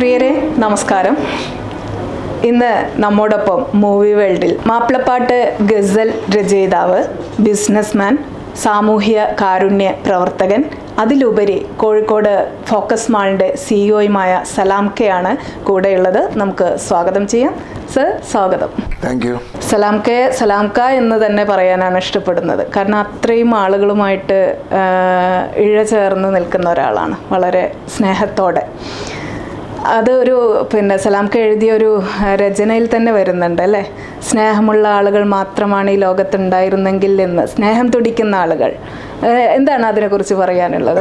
പ്രിയരെ നമസ്കാരം. ഇന്ന് നമ്മോടൊപ്പം മൂവി വേൾഡിൽ മാപ്പിളപ്പാട്ട് ഗസൽ രചയിതാവ്, ബിസിനസ്മാൻ, സാമൂഹ്യ കാരുണ്യ പ്രവർത്തകൻ, അതിലുപരി കോഴിക്കോട് ഫോക്കസ് മാളിൻ്റെ സിഇഒയുമായ സലാം കെ ആണ് കൂടെയുള്ളത്. നമുക്ക് സ്വാഗതം ചെയ്യാം. സർ, സ്വാഗതം. Thank you. സലാം ക എന്ന് തന്നെ പറയാനാണ് ഇഷ്ടപ്പെടുന്നത്. കാരണം അത്രയും ആളുകളുമായിട്ട് ഇഴചേർന്ന് നിൽക്കുന്ന ഒരാളാണ്, വളരെ സ്നേഹത്തോടെ. അതൊരു സലാം കെ എഴുതിയൊരു രചനയിൽ തന്നെ വരുന്നുണ്ട് അല്ലേ? സ്നേഹമുള്ള ആളുകൾ മാത്രമാണ് ഈ ലോകത്തുണ്ടായിരുന്നെങ്കിൽ എന്ന്. സ്നേഹം തുടിക്കുന്ന ആളുകൾ. എന്താണ് അതിനെക്കുറിച്ച് പറയാനുള്ളത്?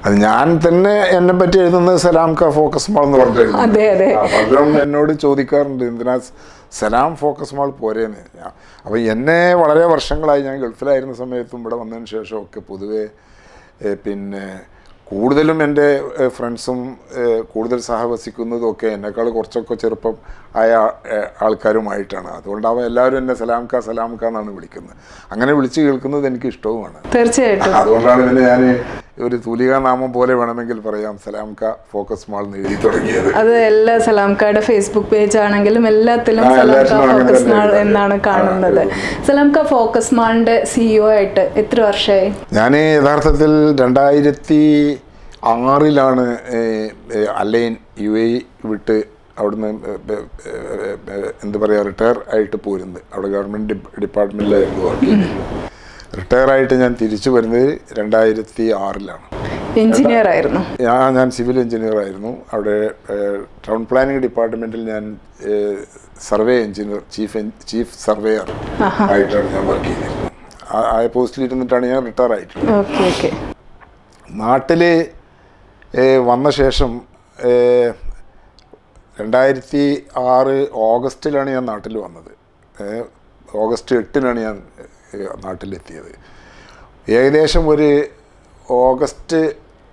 അത് ഞാൻ തന്നെ എന്നെ പറ്റി എഴുതുന്നത് സലാം ക ഫോക്കസ് മാൾ എന്ന് പറഞ്ഞിട്ടുണ്ട്. അതെ അതെ. പലരും എന്നോട് ചോദിക്കാറുണ്ട് എന്തിനാ സലാം ഫോക്കസ് മാൾ പോരേന്ന്. അപ്പോൾ എന്നെ വളരെ വർഷങ്ങളായി, ഞാൻ ഗൾഫിലായിരുന്ന സമയത്തും ഇവിടെ വന്നതിന് ശേഷമൊക്കെ പൊതുവെ കൂടുതലും എൻ്റെ ഫ്രണ്ട്സും കൂടുതൽ സഹവസിക്കുന്നതും ഒക്കെ എന്നെക്കാൾ കുറച്ചൊക്കെ ചെറുപ്പം ആയ ആൾക്കാരുമായിട്ടാണ്. അതുകൊണ്ടാവും എല്ലാവരും എന്നെ സലാം ക എന്നാണ് വിളിക്കുന്നത്. അങ്ങനെ വിളിച്ച് കേൾക്കുന്നത് എനിക്ക് ഇഷ്ടവുമാണ്. തീർച്ചയായിട്ടും. അതുകൊണ്ടാണ് പിന്നെ ഞാൻ ഒരു തൂലികാ നാമം പോലെ വേണമെങ്കിൽ പറയാം, സലാം ക ഫോക്കസ് മാൾ എന്ന് എഴുതി തുടങ്ങിയത്. അത് എല്ലാ സലാം കയുടെ ഫേസ്ബുക്ക് പേജ് ആണെങ്കിലും എല്ലാത്തിലും സലാം ക ഫോക്കസ് മാൾ എന്നാണ് കാണുന്നത്. സലാം ക ഫോക്കസ് മാളിന്റെ സിഇഒ ആയിട്ട് എത്ര വർഷമായി? ഞാൻ യഥാർത്ഥത്തിൽ 2006 അലൈൻ UAE വിട്ട് അവിടുന്ന് എന്താ പറയുക റിട്ടയർ ആയിട്ട് പോരുന്നത്. അവിടെ ഗവൺമെൻറ് ഡിപ്പാർട്ട്മെൻറ്റിലായിരുന്നു വർക്ക് ചെയ്യുന്നത്. റിട്ടയർ ആയിട്ട് ഞാൻ തിരിച്ചു വരുന്നത് 2006. എഞ്ചിനീയർ ആയിരുന്നു. ഞാൻ സിവിൽ എഞ്ചിനീയർ ആയിരുന്നു. അവിടെ ടൗൺ പ്ലാനിംഗ് ഡിപ്പാർട്ട്മെൻറ്റിൽ ഞാൻ സർവേ എഞ്ചിനീയർ, ചീഫ് സർവേയർ ആയിട്ടാണ് ഞാൻ വർക്ക് ചെയ്തിരുന്നത്. ആ പോസ്റ്റിൽ ഇരുന്നിട്ടാണ് ഞാൻ റിട്ടയർ ആയിട്ടുള്ളത്. നാട്ടിൽ വന്ന ശേഷം 2006 ഓഗസ്റ്റിലാണ് ഞാൻ നാട്ടിൽ വന്നത്. ഓഗസ്റ്റ് 8 ഞാൻ നാട്ടിലെത്തിയത്. ഏകദേശം ഒരു ഓഗസ്റ്റ്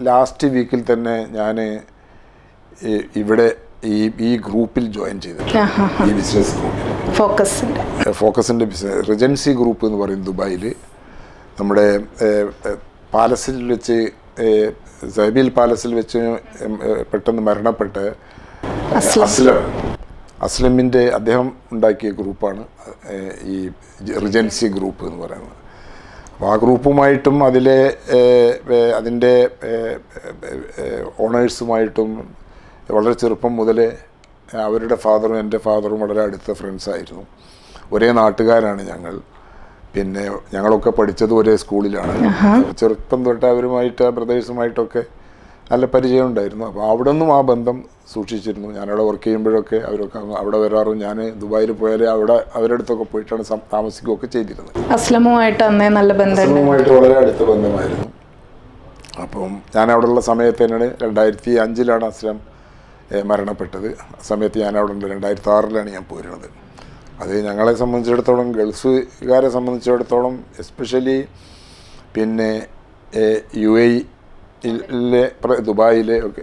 ലാസ്റ്റ് വീക്കിൽ തന്നെ ഞാൻ ഇവിടെ ഈ ഗ്രൂപ്പിൽ ജോയിൻ ചെയ്തിട്ടുണ്ട്. ഈ ബിസിനസ് ഗ്രൂപ്പിൽ ഫോക്കസിൻ്റെ ബിസിനസ് റിജൻസി ഗ്രൂപ്പ് എന്ന് പറയും ദുബായിൽ. നമ്മുടെ പാലസിൽ വെച്ച് സൈബിൽ പാലസിൽ വെച്ച് പെട്ടെന്ന് മരണപ്പെട്ട് അസ്ലമിൻ്റെ അദ്ദേഹം ഉണ്ടാക്കിയ ഗ്രൂപ്പാണ് ഈ റിജൻസി ഗ്രൂപ്പ് എന്ന് പറയുന്നത്. അപ്പോൾ ആ ഗ്രൂപ്പുമായിട്ടും അതിൻ്റെ ഓണേഴ്സുമായിട്ടും വളരെ ചെറുപ്പം മുതലേ അവരുടെ ഫാദറും എൻ്റെ ഫാദറും വളരെ അടുത്ത ഫ്രണ്ട്സായിരുന്നു. ഒരേ നാട്ടുകാരാണ് ഞങ്ങൾ. പിന്നെ ഞങ്ങളൊക്കെ പഠിച്ചത് ഒരേ സ്കൂളിലാണ്. ചെറുപ്പം തൊട്ട് അവരുമായിട്ട് ബ്രദേഴ്സുമായിട്ടൊക്കെ നല്ല പരിചയം ഉണ്ടായിരുന്നു. അപ്പോൾ അവിടെ നിന്നും ആ ബന്ധം സൂക്ഷിച്ചിരുന്നു. ഞാനവിടെ വർക്ക് ചെയ്യുമ്പോഴൊക്കെ അവരൊക്കെ അവിടെ വരാറും ഞാൻ ദുബായിൽ പോയാൽ അവിടെ അവരുടെ അടുത്തൊക്കെ പോയിട്ടാണ് താമസിക്കുകയൊക്കെ ചെയ്തിരുന്നത്. അസ്ലമുമായിട്ട് വളരെ അടുത്ത ബന്ധമായിരുന്നു. അപ്പം ഞാൻ അവിടെയുള്ള സമയത്ത് തന്നെയാണ് 2005 അസ്ലം മരണപ്പെട്ടത്. ആ സമയത്ത് ഞാൻ അവിടെ ഉണ്ട്. 2006 ഞാൻ പോരുന്നത്. അത് ഞങ്ങളെ സംബന്ധിച്ചിടത്തോളം, ഗൾഫുകാരെ സംബന്ധിച്ചിടത്തോളം, എസ്പെഷ്യലി UAE ദുബായിലെ ഒക്കെ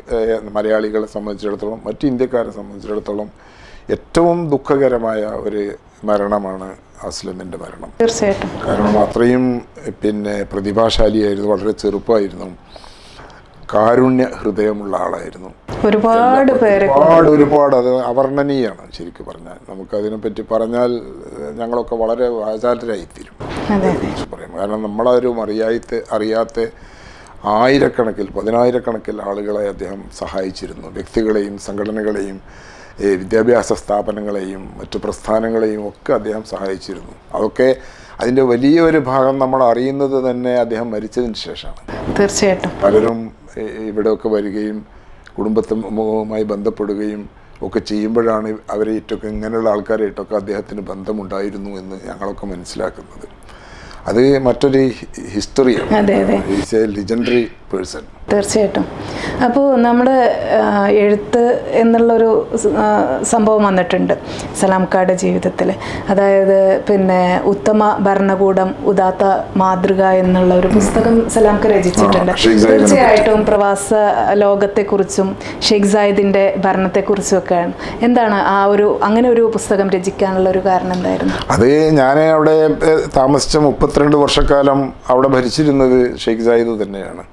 മലയാളികളെ സംബന്ധിച്ചിടത്തോളം, മറ്റ് ഇന്ത്യക്കാരെ സംബന്ധിച്ചിടത്തോളം ഏറ്റവും ദുഃഖകരമായ ഒരു മരണമാണ് അസ്ലമിൻ്റെ മരണം. തീർച്ചയായിട്ടും. കാരണം അത്രയും പ്രതിഭാശാലിയായിരുന്നു, വളരെ ചെറുപ്പമായിരുന്നു, കാരുണ്യ ഹൃദയമുള്ള ആളായിരുന്നു. ഒരുപാട് അത് അവർണ്ണനീയാണ് ശരിക്കും പറഞ്ഞാൽ. നമുക്കതിനെപ്പറ്റി പറഞ്ഞാൽ ഞങ്ങളൊക്കെ വളരെ വാചാലരായിത്തീരും പറയും. കാരണം നമ്മളാരും അറിയാത്ത ആയിരക്കണക്കിൽ 10,000 ആളുകളെ അദ്ദേഹം സഹായിച്ചിരുന്നു. വ്യക്തികളെയും സംഘടനകളെയും വിദ്യാഭ്യാസ സ്ഥാപനങ്ങളെയും മറ്റു പ്രസ്ഥാനങ്ങളെയും ഒക്കെ അദ്ദേഹം സഹായിച്ചിരുന്നു. അതൊക്കെ അതിൻ്റെ വലിയൊരു ഭാഗം നമ്മൾ അറിയുന്നത് തന്നെ അദ്ദേഹം മരിച്ചതിന് ശേഷമാണ്. തീർച്ചയായിട്ടും. പലരും ഇവിടെയൊക്കെ വരികയും കുടുംബവുമായി ബന്ധപ്പെടുകയും ഒക്കെ ചെയ്യുമ്പോഴാണ് അവരെയിട്ടൊക്കെ, ഇങ്ങനെയുള്ള ആൾക്കാരായിട്ടൊക്കെ അദ്ദേഹത്തിന് ബന്ധമുണ്ടായിരുന്നു എന്ന് ഞങ്ങളൊക്കെ മനസ്സിലാക്കുന്നത്. അത് മറ്റൊരു ഹിസ്റ്ററിയാണ്. Is a legendary person. തീർച്ചയായിട്ടും. അപ്പോൾ നമ്മുടെ എഴുത്ത് എന്നുള്ളൊരു സംഭവം വന്നിട്ടുണ്ട് സലാം കയുടെ ജീവിതത്തിൽ. അതായത് ഉത്തമ ഭരണകൂടം ഉദാത്ത മാതൃക എന്നുള്ള ഒരു പുസ്തകം സലാം ക രചിച്ചിട്ടുണ്ട്. തീർച്ചയായിട്ടും പ്രവാസ ലോകത്തെക്കുറിച്ചും ഷെയ്ഖ് സായിദിൻ്റെ ഭരണത്തെക്കുറിച്ചും ഒക്കെയാണ്. എന്താണ് അങ്ങനെ ഒരു പുസ്തകം രചിക്കാനുള്ള ഒരു കാരണം എന്തായിരുന്നു? അത് ഞാൻ അവിടെ താമസിച്ച 32 വർഷക്കാലം അവിടെ ഭരിച്ചിരുന്നത് ഷെയ്ഖ് സായിദ് തന്നെയാണ്.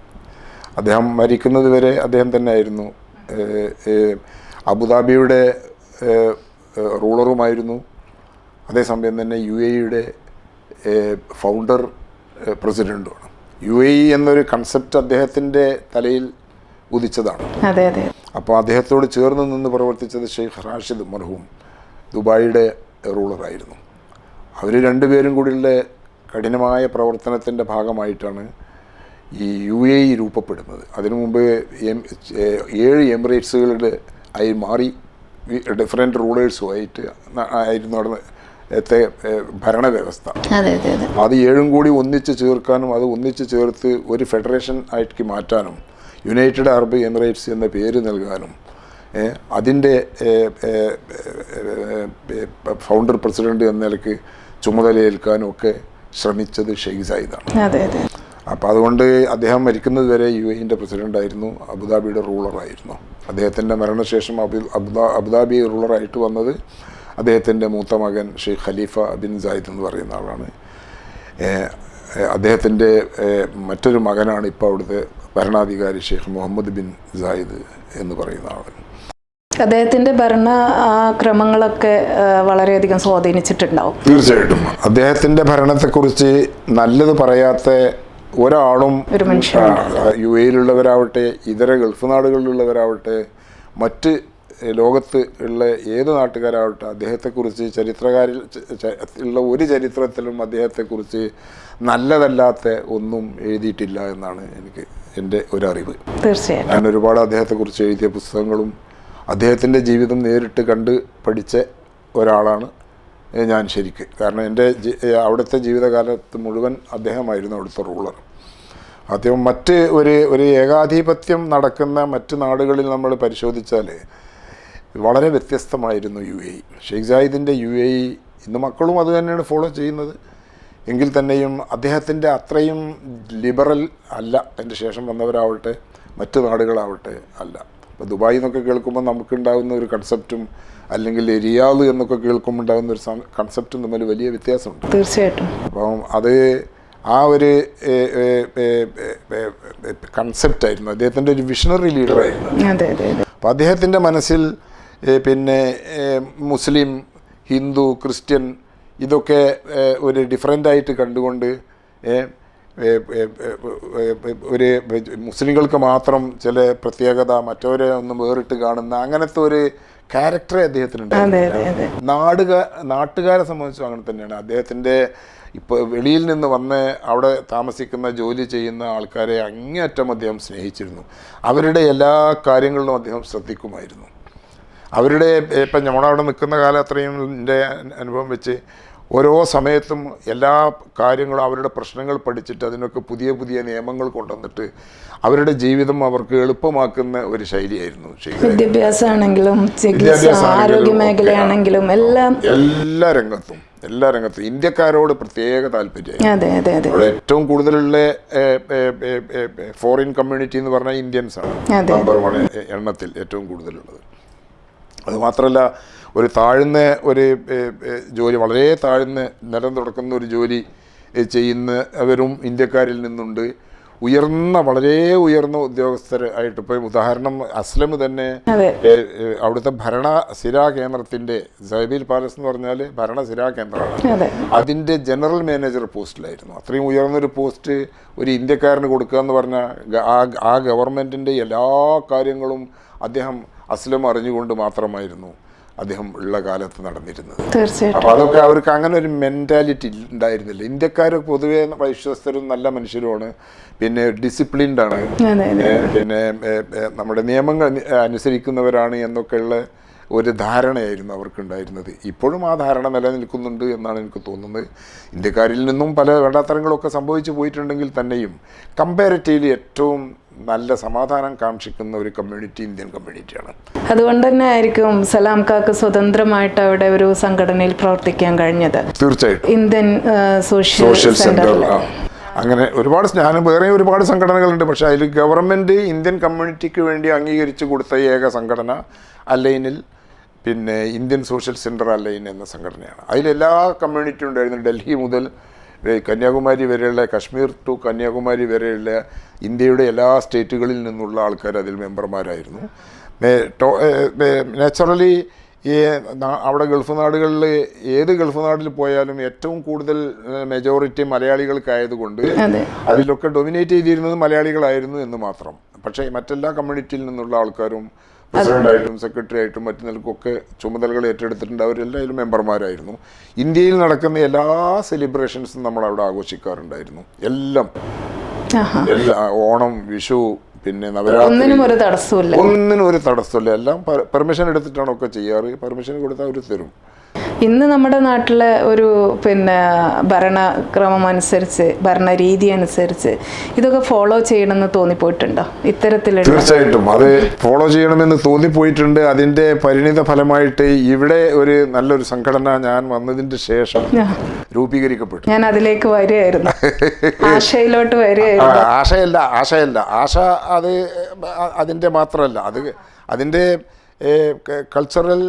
അദ്ദേഹം മരിക്കുന്നത് വരെ അദ്ദേഹം തന്നെ ആയിരുന്നു അബുദാബിയുടെ റൂളറുമായിരുന്നു. അതേസമയം തന്നെ UAE-യുടെ ഫൗണ്ടർ പ്രസിഡൻറ്റുമാണ്. UAE എന്നൊരു കൺസെപ്റ്റ് അദ്ദേഹത്തിൻ്റെ തലയിൽ ഉദിച്ചതാണ്. അതെ അതെ. അപ്പോൾ അദ്ദേഹത്തോട് ചേർന്ന് നിന്ന് പ്രവർത്തിച്ചത് ഷെയ്ഖ് റാഷിദ് മർഹൂം ദുബായിയുടെ റൂളറായിരുന്നു. അവർ രണ്ടുപേരും കൂടിയുള്ള കഠിനമായ പ്രവർത്തനത്തിൻ്റെ ഭാഗമായിട്ടാണ് ഈ UAE രൂപപ്പെടുന്നത്. അതിനു മുമ്പ് 7 എമിറേറ്റ്സുകളുടെ ആയി മാറി ഡിഫറെൻറ്റ് റൂളേഴ്സുമായിട്ട് ആയിരുന്നു അവിടുത്തെ ഭരണവ്യവസ്ഥ. അത് 7 കൂടി ഒന്നിച്ച് ചേർക്കാനും അത് ഒന്നിച്ച് ചേർത്ത് ഒരു ഫെഡറേഷൻ ആയിട്ട് മാറ്റാനും യുണൈറ്റഡ് അറബ് എമിറേറ്റ്സ് എന്ന പേര് നൽകാനും അതിൻ്റെ ഫൗണ്ടർ പ്രസിഡന്റ് എന്ന നിലയ്ക്ക് ചുമതലയേൽക്കാനും ഒക്കെ ശ്രമിച്ചത് ഷെയ്ഖ് സായിദാണ്. അപ്പോൾ അതുകൊണ്ട് അദ്ദേഹം മരിക്കുന്നത് വരെ UAE-ൻ്റെ പ്രസിഡൻ്റായിരുന്നു, അബുദാബിയുടെ റൂളറായിരുന്നു. അദ്ദേഹത്തിൻ്റെ മരണശേഷം അബുദാബി റൂളറായിട്ട് വന്നത് അദ്ദേഹത്തിൻ്റെ മൂത്ത മകൻ ഷെയ്ഖ് ഖലീഫ ബിൻ സായിദ് എന്ന് പറയുന്ന ആളാണ്. അദ്ദേഹത്തിൻ്റെ മറ്റൊരു മകനാണ് ഇപ്പോൾ അവിടുത്തെ ഭരണാധികാരി ഷെയ്ഖ് മുഹമ്മദ് ബിൻ സായിദ് എന്ന് പറയുന്ന ആൾ. അദ്ദേഹത്തിൻ്റെ ഭരണ ക്രമങ്ങളൊക്കെ വളരെയധികം സ്വാധീനിച്ചിട്ടുണ്ടാവും. തീർച്ചയായിട്ടും അദ്ദേഹത്തിൻ്റെ ഭരണത്തെക്കുറിച്ച് നല്ലത് പറയാത്ത ഒരാളും UAE-യിലുള്ളവരാവട്ടെ ഇതര ഗൾഫ് നാടുകളിലുള്ളവരാവട്ടെ മറ്റ് ലോകത്ത് ഉള്ള ഏത് നാട്ടുകാരാവട്ടെ അദ്ദേഹത്തെക്കുറിച്ച് ചരിത്രകാരിൽ ഉള്ള ഒരു ചരിത്രത്തിലും അദ്ദേഹത്തെക്കുറിച്ച് നല്ലതല്ലാത്ത ഒന്നും എഴുതിയിട്ടില്ല എന്നാണ് എൻ്റെ ഒരറിവ്. തീർച്ചയായും ഞാൻ ഒരുപാട് അദ്ദേഹത്തെക്കുറിച്ച് എഴുതിയ പുസ്തകങ്ങളും അദ്ദേഹത്തിൻ്റെ ജീവിതം നേരിട്ട് കണ്ട് പഠിച്ച ഒരാളാണ് ഞാൻ ശരിക്ക്. കാരണം എൻ്റെ അവിടുത്തെ ജീവിതകാലത്ത് മുഴുവൻ അദ്ദേഹമായിരുന്നു അവിടുത്തെ റൂളർ. അദ്ദേഹം മറ്റ് ഒരു ഏകാധിപത്യം നടക്കുന്ന മറ്റ് നാടുകളിൽ നമ്മൾ പരിശോധിച്ചാൽ വളരെ വ്യത്യസ്തമായിരുന്നു UAE. ഷെയ്ഖ് സായിദിൻ്റെ UAE ഇന്ന് മക്കളും അത് തന്നെയാണ് ഫോളോ ചെയ്യുന്നത്. എങ്കിൽ തന്നെയും അദ്ദേഹത്തിൻ്റെ അത്രയും ലിബറൽ അല്ല അതിൻ്റെ ശേഷം വന്നവരാവട്ടെ മറ്റ് നാടുകളാവട്ടെ അല്ല. ഇപ്പോൾ ദുബായ് എന്നൊക്കെ കേൾക്കുമ്പോൾ നമുക്കുണ്ടാകുന്ന ഒരു കൺസെപ്റ്റും അല്ലെങ്കിൽ റിയാദ് എന്നൊക്കെ കേൾക്കുമ്പോൾ ഉണ്ടാകുന്ന ഒരു കൺസെപ്റ്റും തമ്മിൽ വലിയ വ്യത്യാസമുണ്ട്. തീർച്ചയായിട്ടും. അപ്പം അത് ആ ഒരു കൺസെപ്റ്റായിരുന്നു. അദ്ദേഹത്തിൻ്റെ ഒരു വിഷണറി ലീഡറായിരുന്നു. അപ്പം അദ്ദേഹത്തിൻ്റെ മനസ്സിൽ പിന്നെ മുസ്ലിം, ഹിന്ദു, ക്രിസ്ത്യൻ ഇതൊക്കെ ഒരു ഡിഫറൻ്റായിട്ട് കണ്ടുകൊണ്ട് ഒരു മുസ്ലിങ്ങൾക്ക് മാത്രം ചില പ്രത്യേകത മറ്റവരെ ഒന്നും വേറിട്ട് കാണുന്ന അങ്ങനത്തെ ഒരു ക്യാരക്ടറെ അദ്ദേഹത്തിനുണ്ടായിരുന്നു. നാട്ടുകാരെ സംബന്ധിച്ചും അങ്ങനെ തന്നെയാണ്. അദ്ദേഹത്തിൻ്റെ ഇപ്പോൾ വെളിയിൽ നിന്ന് വന്ന് അവിടെ താമസിക്കുന്ന ജോലി ചെയ്യുന്ന ആൾക്കാരെ അങ്ങേയറ്റം അദ്ദേഹം സ്നേഹിച്ചിരുന്നു. അവരുടെ എല്ലാ കാര്യങ്ങളിലും അദ്ദേഹം ശ്രദ്ധിക്കുമായിരുന്നു. അവരുടെ ഇപ്പം നമ്മളവിടെ നിൽക്കുന്ന കാലം അത്രയും എൻ്റെ അനുഭവം വെച്ച് ഓരോ സമയത്തും എല്ലാ കാര്യങ്ങളും അവരുടെ പ്രശ്നങ്ങൾ പഠിച്ചിട്ട് അതിനൊക്കെ പുതിയ പുതിയ നിയമങ്ങൾ കൊണ്ടുവന്നിട്ട് അവരുടെ ജീവിതം അവർക്ക് എളുപ്പമാക്കുന്ന ഒരു ശൈലിയായിരുന്നു. വിദ്യാഭ്യാസമാണെങ്കിലും ആരോഗ്യ മേഖലയാണെങ്കിലും എല്ലാ രംഗത്തും ഇന്ത്യക്കാരോട് പ്രത്യേക താല്പര്യമായിരുന്നു. അവിടെ ഏറ്റവും കൂടുതലുള്ള ഫോറിൻ കമ്മ്യൂണിറ്റി എന്ന് പറഞ്ഞാൽ ഇന്ത്യൻസ് ആണ് നമ്പർ 1 എണ്ണത്തിൽ ഏറ്റവും കൂടുതലുള്ളത്. അതുമാത്രമല്ല ഒരു താഴ്ന്ന ഒരു ജോലി, വളരെ താഴ്ന്ന നിലം തുടക്കുന്ന ഒരു ജോലി ചെയ്യുന്നവരും ഇന്ത്യക്കാരിൽ നിന്നുണ്ട്. വളരെ ഉയർന്ന ഉദ്യോഗസ്ഥരായിട്ട് ഇപ്പോൾ ഉദാഹരണം അസ്ലം തന്നെ അവിടുത്തെ ഭരണസിരാ കേന്ദ്രത്തിൻ്റെ സൈബിൽ പാലസ് എന്ന് പറഞ്ഞാൽ ഭരണസിരാ കേന്ദ്രമാണ്. അതിൻ്റെ ജനറൽ മാനേജർ പോസ്റ്റിലായിരുന്നു. അത്രയും ഉയർന്നൊരു പോസ്റ്റ് ഒരു ഇന്ത്യക്കാരന് കൊടുക്കുക എന്ന് പറഞ്ഞാൽ ആ ഗവൺമെൻറ്റിൻ്റെ എല്ലാ കാര്യങ്ങളും അദ്ദേഹം അസ്ലം അറിഞ്ഞുകൊണ്ട് മാത്രമായിരുന്നു അദ്ദേഹം ഉള്ള കാലത്ത് നടന്നിരുന്നത്. അപ്പോൾ അതൊക്കെ അവർക്ക് അങ്ങനെ ഒരു മെൻറ്റാലിറ്റി ഉണ്ടായിരുന്നില്ല. ഇന്ത്യക്കാർ പൊതുവേ വിശ്വസ്തരും നല്ല മനുഷ്യരുമാണ്, പിന്നെ ഡിസിപ്ലിൻഡാണ്, പിന്നെ നമ്മുടെ നിയമങ്ങൾ അനുസരിക്കുന്നവരാണ് എന്നൊക്കെയുള്ള ഒരു ധാരണയായിരുന്നു അവർക്കുണ്ടായിരുന്നത്. ഇപ്പോഴും ആ ധാരണ നിലനിൽക്കുന്നുണ്ട് എന്നാണ് എനിക്ക് തോന്നുന്നത്. ഇന്ത്യക്കാരിൽ നിന്നും പല വേണ്ടാത്തരങ്ങളൊക്കെ സംഭവിച്ചു പോയിട്ടുണ്ടെങ്കിൽ തന്നെയും കമ്പാരിറ്റീവ്ലി ഏറ്റവും നല്ല സമാധാനം കാക്ഷിക്കുന്ന ഒരു കമ്മ്യൂണിറ്റി ഇന്ത്യൻ കമ്മ്യൂണിറ്റിയാണ്. അതുകൊണ്ട് തന്നെ ആയിരിക്കും സലാം കാക്ക് സ്വതന്ത്രമായിട്ട് അവിടെ ഒരു സംഘടനയിൽ പ്രവർത്തിക്കാൻ കഴിഞ്ഞത്. തീർച്ചയായിട്ടും ഇന്ത്യൻ സോഷ്യൽ സെന്റർ അങ്ങനെ വേറെ ഒരുപാട് സംഘടനകളുണ്ട്. പക്ഷേ അതിൽ ഗവൺമെൻറ് ഇന്ത്യൻ കമ്മ്യൂണിറ്റിക്ക് വേണ്ടി അംഗീകരിച്ചു കൊടുത്ത ഏക സംഘടന അലൈനിൽ പിന്നെ ഇന്ത്യൻ സോഷ്യൽ സെൻറ്റർ അലൈൻ എന്ന സംഘടനയാണ്. അതിലെല്ലാ കമ്മ്യൂണിറ്റിയും ഉണ്ടായിരുന്നു. ഡൽഹി മുതൽ കന്യാകുമാരി വരെയുള്ള, കശ്മീർ ടു കന്യാകുമാരി വരെയുള്ള ഇന്ത്യയുടെ എല്ലാ സ്റ്റേറ്റുകളിൽ നിന്നുള്ള ആൾക്കാർ അതിൽ മെമ്പർമാരായിരുന്നു. നാച്ചുറലി അവിടെ ഗൾഫ് നാടുകളിൽ, ഏത് ഗൾഫ് നാട്ടിൽ പോയാലും ഏറ്റവും കൂടുതൽ മെജോറിറ്റി മലയാളികൾക്കായതുകൊണ്ട് അതിലൊക്കെ ഡൊമിനേറ്റ് ചെയ്തിരുന്നത് മലയാളികളായിരുന്നു എന്ന് മാത്രം. പക്ഷേ മറ്റെല്ലാ കമ്മ്യൂണിറ്റിയിൽ നിന്നുള്ള ആൾക്കാരും പ്രസിഡന്റായിട്ടും സെക്രട്ടറി ആയിട്ടും മറ്റു നിലക്കൊക്കെ ചുമതലകൾ ഏറ്റെടുത്തിട്ടുണ്ട്. അവരെല്ലാവരും മെമ്പർമാരായിരുന്നു. ഇന്ത്യയിൽ നടക്കുന്ന എല്ലാ സെലിബ്രേഷൻസും നമ്മൾ അവിടെ ആഘോഷിക്കാറുണ്ടായിരുന്നു. എല്ലാം ഓണം, വിഷു, പിന്നെ നവരാത്രി, ഒന്നിനും ഒരു തടസ്സമില്ല. എല്ലാം പെർമിഷൻ എടുത്തിട്ടാണ് ഒക്കെ ചെയ്യാറ്. പെർമിഷൻ കൊടുത്താൽ അവർ തരും. ഇന്ന് നമ്മുടെ നാട്ടിലെ ഒരു ഭരണക്രമം അനുസരിച്ച്, ഭരണരീതി അനുസരിച്ച് ഇതൊക്കെ ഫോളോ ചെയ്യണമെന്ന് തോന്നിപ്പോയിട്ടുണ്ടോ? ഇത്തരത്തിലുള്ള തീർച്ചയായിട്ടും അത് ഫോളോ ചെയ്യണമെന്ന് തോന്നിപ്പോയിട്ടുണ്ട്. അതിന്റെ പരിണിത ഫലമായിട്ട് ഇവിടെ ഒരു നല്ലൊരു സംഘടന ഞാൻ വന്നതിന്റെ ശേഷം രൂപീകരിക്കപ്പെട്ടു. ഞാൻ അതിലേക്ക് വരികയായിരുന്നു, ആശയിലോട്ട് വരികയായിരുന്നു. ആശയല്ല ആശ അത് അതിന്റെ മാത്രമല്ല, അത് അതിന്റെ കൾച്ചറൽ,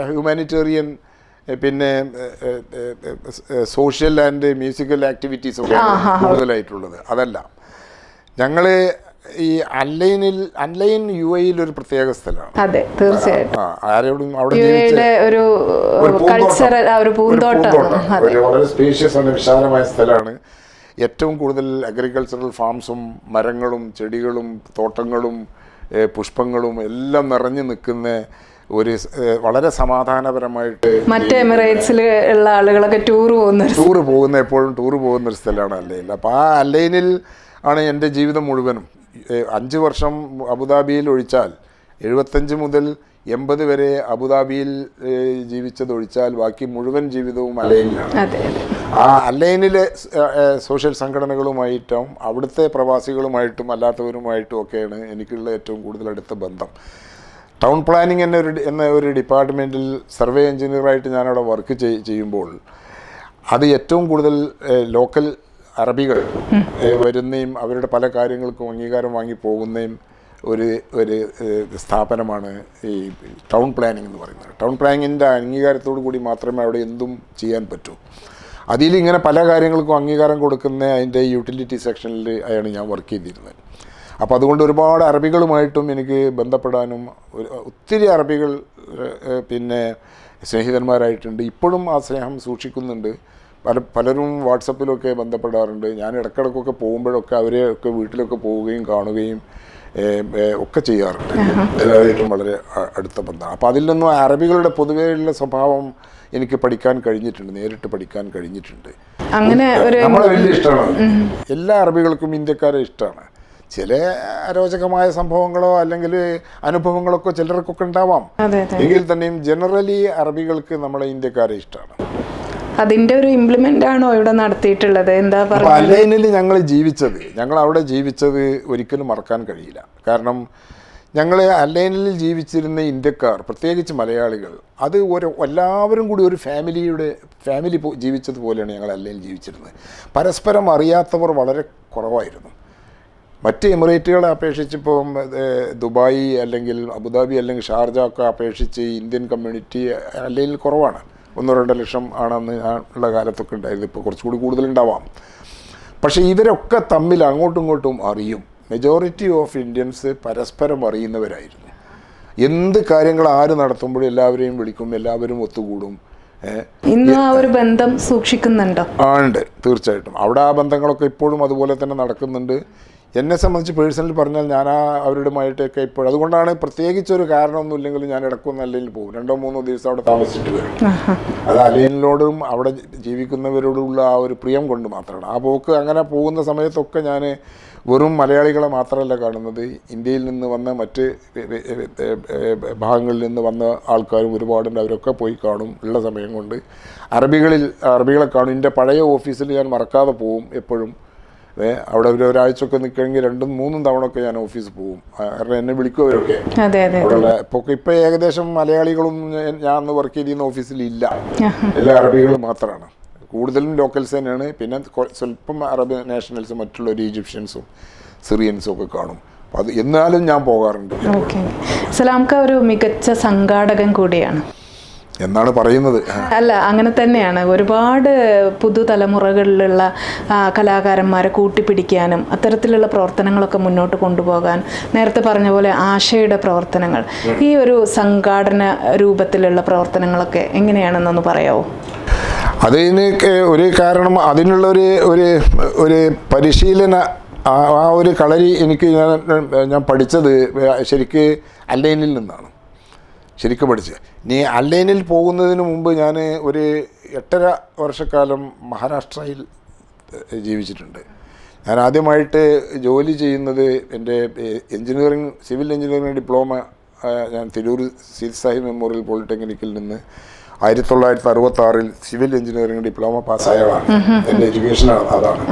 ഹ്യൂമാനിറ്റേറിയൻ, പിന്നെ സോഷ്യൽ ആൻഡ് മ്യൂസിക്കൽ ആക്ടിവിറ്റീസ് ഒക്കെ കൂടുതലായിട്ടുള്ളത്. അതല്ല, ഞങ്ങൾ ഈ അൺലൈൻ UAE ഒരു പ്രത്യേക സ്ഥലമാണ്. അതെ, തീർച്ചയായിട്ടും. ആരോടും അവിടെ വളരെ സ്പേഷ്യസ് ആണ്, വിശാലമായ സ്ഥലമാണ്. ഏറ്റവും കൂടുതൽ അഗ്രികൾച്ചറൽ ഫാംസും മരങ്ങളും ചെടികളും തോട്ടങ്ങളും പുഷ്പങ്ങളും എല്ലാം നിറഞ്ഞു നിൽക്കുന്ന ഒരു വളരെ സമാധാനപരമായിട്ട് മറ്റേ എമിറേറ്റ്സിൽ ഉള്ള ആളുകളൊക്കെ എപ്പോഴും ടൂർ പോകുന്ന ഒരു സ്ഥലമാണ് അല്ലൈൻ. അപ്പോൾ ആ അല്ലൈനിൽ ആണ് എൻ്റെ ജീവിതം മുഴുവനും. 5 വർഷം അബുദാബിയിൽ ഒഴിച്ചാൽ 75 മുതൽ 80 വരെ അബുദാബിയിൽ ജീവിച്ചതൊഴിച്ചാൽ ബാക്കി മുഴുവൻ ജീവിതവും അല്ലൈനിലാണ്. ആ അല്ലൈനിലെ സോഷ്യൽ സംഘടനകളുമായിട്ടും അവിടുത്തെ പ്രവാസികളുമായിട്ടും അല്ലാത്തവരുമായിട്ടും ഒക്കെയാണ് എനിക്കുള്ള ഏറ്റവും കൂടുതൽ അടുത്ത ബന്ധം. ടൗൺ പ്ലാനിങ് എന്ന ഒരു ഡിപ്പാർട്ട്മെൻറ്റിൽ സർവേ എഞ്ചിനീയറായിട്ട് ഞാനവിടെ വർക്ക് ചെയ്യുമ്പോൾ അത് ഏറ്റവും കൂടുതൽ ലോക്കൽ അറബികൾ വരുന്നതും അവരുടെ പല കാര്യങ്ങൾക്കും അംഗീകാരം വാങ്ങി പോകുന്നതും ഒരു സ്ഥാപനമാണ് ഈ ടൗൺ പ്ലാനിങ് എന്ന് പറയുന്നത്. ടൗൺ പ്ലാനിങ്ങിൻ്റെ അംഗീകാരത്തോടു കൂടി മാത്രമേ അവിടെ എന്തും ചെയ്യാൻ പറ്റൂ. അതിലിങ്ങനെ പല കാര്യങ്ങൾക്കും അംഗീകാരം കൊടുക്കുന്ന അതിൻ്റെ യൂട്ടിലിറ്റി സെക്ഷനിൽ ആണ് ഞാൻ വർക്ക് ചെയ്തിരുന്നത്. അപ്പോൾ അതുകൊണ്ട് ഒരുപാട് അറബികളുമായിട്ടും എനിക്ക് ബന്ധപ്പെടാനും ഒത്തിരി അറബികൾ പിന്നെ സ്നേഹിതന്മാരായിട്ടുണ്ട്. ഇപ്പോഴും ആ സ്നേഹം സൂക്ഷിക്കുന്നുണ്ട്. പലരും വാട്സപ്പിലൊക്കെ ബന്ധപ്പെടാറുണ്ട്. ഞാൻ ഇടയ്ക്കിടയ്ക്കൊക്കെ പോകുമ്പോഴൊക്കെ അവരെയൊക്കെ വീട്ടിലൊക്കെ പോവുകയും കാണുകയും ഒക്കെ ചെയ്യാറുണ്ട്. എല്ലാവരായിട്ടും വളരെ അടുത്ത ബന്ധമാണ്. അപ്പോൾ അതിൽ നിന്നും അറബികളുടെ പൊതുവെയുള്ള സ്വഭാവം എനിക്ക് പഠിക്കാൻ കഴിഞ്ഞിട്ടുണ്ട്, നേരിട്ട് പഠിക്കാൻ കഴിഞ്ഞിട്ടുണ്ട്. അങ്ങനെ നമ്മളെ വലിയ ഇഷ്ടമാണ്. എല്ലാ അറബികൾക്കും ഇന്ത്യക്കാരെ ഇഷ്ടമാണ്. ചില അരോചകമായ സംഭവങ്ങളോ അല്ലെങ്കിൽ അനുഭവങ്ങളൊക്കെ ചിലർക്കൊക്കെ ഉണ്ടാവാം. എങ്കിൽ തന്നെയും ജനറലി അറബികൾക്ക് നമ്മളെ ഇന്ത്യക്കാരെ ഇഷ്ടമാണ്. അതിന്റെ ഒരു ഇംപ്ലിമെന്റ് ആണോ ഇവിടെ നടത്തിയിട്ടുള്ളത്? എന്താ പറയുക, അല്ലൈനിൽ ഞങ്ങൾ അവിടെ ജീവിച്ചത് ഒരിക്കലും മറക്കാൻ കഴിയില്ല. കാരണം ഞങ്ങൾ അല്ലൈനിൽ ജീവിച്ചിരുന്ന ഇന്ത്യക്കാർ, പ്രത്യേകിച്ച് മലയാളികൾ, അത് എല്ലാവരും കൂടി ഒരു ഫാമിലി ജീവിച്ചതുപോലെയാണ് ഞങ്ങൾ അല്ലൈനിൽ ജീവിച്ചിരുന്നത്. പരസ്പരം അറിയാത്തവർ വളരെ കുറവായിരുന്നു. മറ്റ് എമിറേറ്റുകളെ അപേക്ഷിച്ച് ഇപ്പോൾ ദുബായ് അല്ലെങ്കിൽ അബുദാബി അല്ലെങ്കിൽ ഷാർജ ഒക്കെ അപേക്ഷിച്ച് ഇന്ത്യൻ കമ്മ്യൂണിറ്റി അല്ലൈനിൽ കുറവാണ്. 1-2 ലക്ഷം ആണെന്ന് ഉള്ള കാലത്തൊക്കെ ഉണ്ടായിരുന്നു. ഇപ്പോൾ കുറച്ചുകൂടി കൂടുതലുണ്ടാവാം. പക്ഷേ ഇവരൊക്കെ തമ്മിൽ അങ്ങോട്ടും ഇങ്ങോട്ടും അറിയും. മെജോറിറ്റി ഓഫ് ഇന്ത്യൻസ് പരസ്പരം അറിയുന്നവരായിരുന്നു. എന്ത് കാര്യങ്ങൾ ആര് നടത്തുമ്പോഴും എല്ലാവരെയും വിളിക്കും, എല്ലാവരും ഒത്തുകൂടും. ഇന്ന് ആ ഒരു ബന്ധം സൂക്ഷിക്കുന്നുണ്ടോ? ഉണ്ട്, തീർച്ചയായിട്ടും. അവിടെ ആ ബന്ധങ്ങളൊക്കെ ഇപ്പോഴും അതുപോലെ തന്നെ നടക്കുന്നുണ്ട്. എന്നെ സംബന്ധിച്ച് പേഴ്സണലി പറഞ്ഞാൽ ഞാൻ അവരുമായിട്ടൊക്കെ ഇപ്പോഴും, അതുകൊണ്ടാണ് പ്രത്യേകിച്ചൊരു കാരണമൊന്നും ഇല്ലെങ്കിലും ഞാൻ ഇടയ്ക്കൊന്നും അല്ലൈനിൽ പോകും. 2-3 ദിവസം അവിടെ താമസിച്ചിട്ട് വരും. അത് അല്ലൈനിനോടും അവിടെ ജീവിക്കുന്നവരോടുള്ള ആ ഒരു പ്രിയം കൊണ്ട് മാത്രമാണ് ആ പോക്ക്. അങ്ങനെ പോകുന്ന സമയത്തൊക്കെ ഞാൻ വെറും മലയാളികളെ മാത്രമല്ല കാണുന്നത്, ഇന്ത്യയിൽ നിന്ന് വന്ന മറ്റ് ഭാഗങ്ങളിൽ നിന്ന് വന്ന ആൾക്കാരും ഒരുപാടുണ്ട്. അവരൊക്കെ പോയി കാണും ഉള്ള സമയം കൊണ്ട്. അറബികളെ കാണും. എൻ്റെ പഴയ ഓഫീസിൽ ഞാൻ മറക്കാതെ പോവും എപ്പോഴും. അവിടെ ഒരാഴ്ചയൊക്കെ നിൽക്കണമെങ്കിൽ 2-3 തവണയൊക്കെ ഞാൻ ഓഫീസിൽ പോകും. കാരണം എന്നെ വിളിക്കും അവരൊക്കെ. അവിടെയുള്ള ഇപ്പോൾ ഏകദേശം മലയാളികളും ഞാൻ അന്ന് വർക്ക് ചെയ്തിരുന്ന ഓഫീസിൽ ഇല്ല. എല്ലാ അറബികളും മാത്രമാണ്. കൂടുതലും ലോക്കൽസ് തന്നെയാണ്. പിന്നെ സ്വല്പം അറബ് നാഷണൽസും മറ്റുള്ളവർ ഈജിപ്ഷ്യൻസും സിറിയൻസും ഒക്കെ കാണും. അപ്പോൾ അത് എന്നാലും ഞാൻ പോകാറുണ്ട്. സലാംക്ക ഒരു മികച്ച സംഘാടകൻ കൂടിയാണ്. എന്നാണ് പറയുന്നത്. അല്ല, അങ്ങനെ തന്നെയാണ്. ഒരുപാട് പുതുതലമുറകളിലുള്ള കലാകാരന്മാരെ കൂട്ടിപ്പിടിക്കാനും അത്തരത്തിലുള്ള പ്രവർത്തനങ്ങളൊക്കെ മുന്നോട്ട് കൊണ്ടുപോകാൻ, നേരത്തെ പറഞ്ഞ പോലെ ആശയുടെ പ്രവർത്തനങ്ങൾ, ഈ ഒരു സംഘാടന രൂപത്തിലുള്ള പ്രവർത്തനങ്ങളൊക്കെ എങ്ങനെയാണെന്നൊന്ന് പറയാമോ? അതിന് ഒരു കാരണം, അതിനുള്ള ഒരു പരിശീലന ആ ഒരു കളരി എനിക്ക് ഞാൻ പഠിച്ചത് ശരിക്ക് അല്ലൈനിൽ നിന്നാണ് ശരിക്കും പഠിച്ചത്. ഇനി അല്ലൈനിൽ പോകുന്നതിന് മുമ്പ് ഞാൻ ഒരു 8.5 വർഷക്കാലം മഹാരാഷ്ട്രയിൽ ജീവിച്ചിട്ടുണ്ട്. ഞാൻ ആദ്യമായിട്ട് ജോലി ചെയ്യുന്നത് എൻ്റെ സിവിൽ എഞ്ചിനീയറിംഗ് ഡിപ്ലോമ ഞാൻ തിരൂർ സീൽ സാഹിബ് മെമ്മോറിയൽ പോളിടെക്നിക്കിൽ നിന്ന് 1966 സിവിൽ എഞ്ചിനീയറിംഗ് ഡിപ്ലോമ പാസ്സായതാണ്. എൻ്റെ എഡ്യൂക്കേഷനാണ് അതാണ്.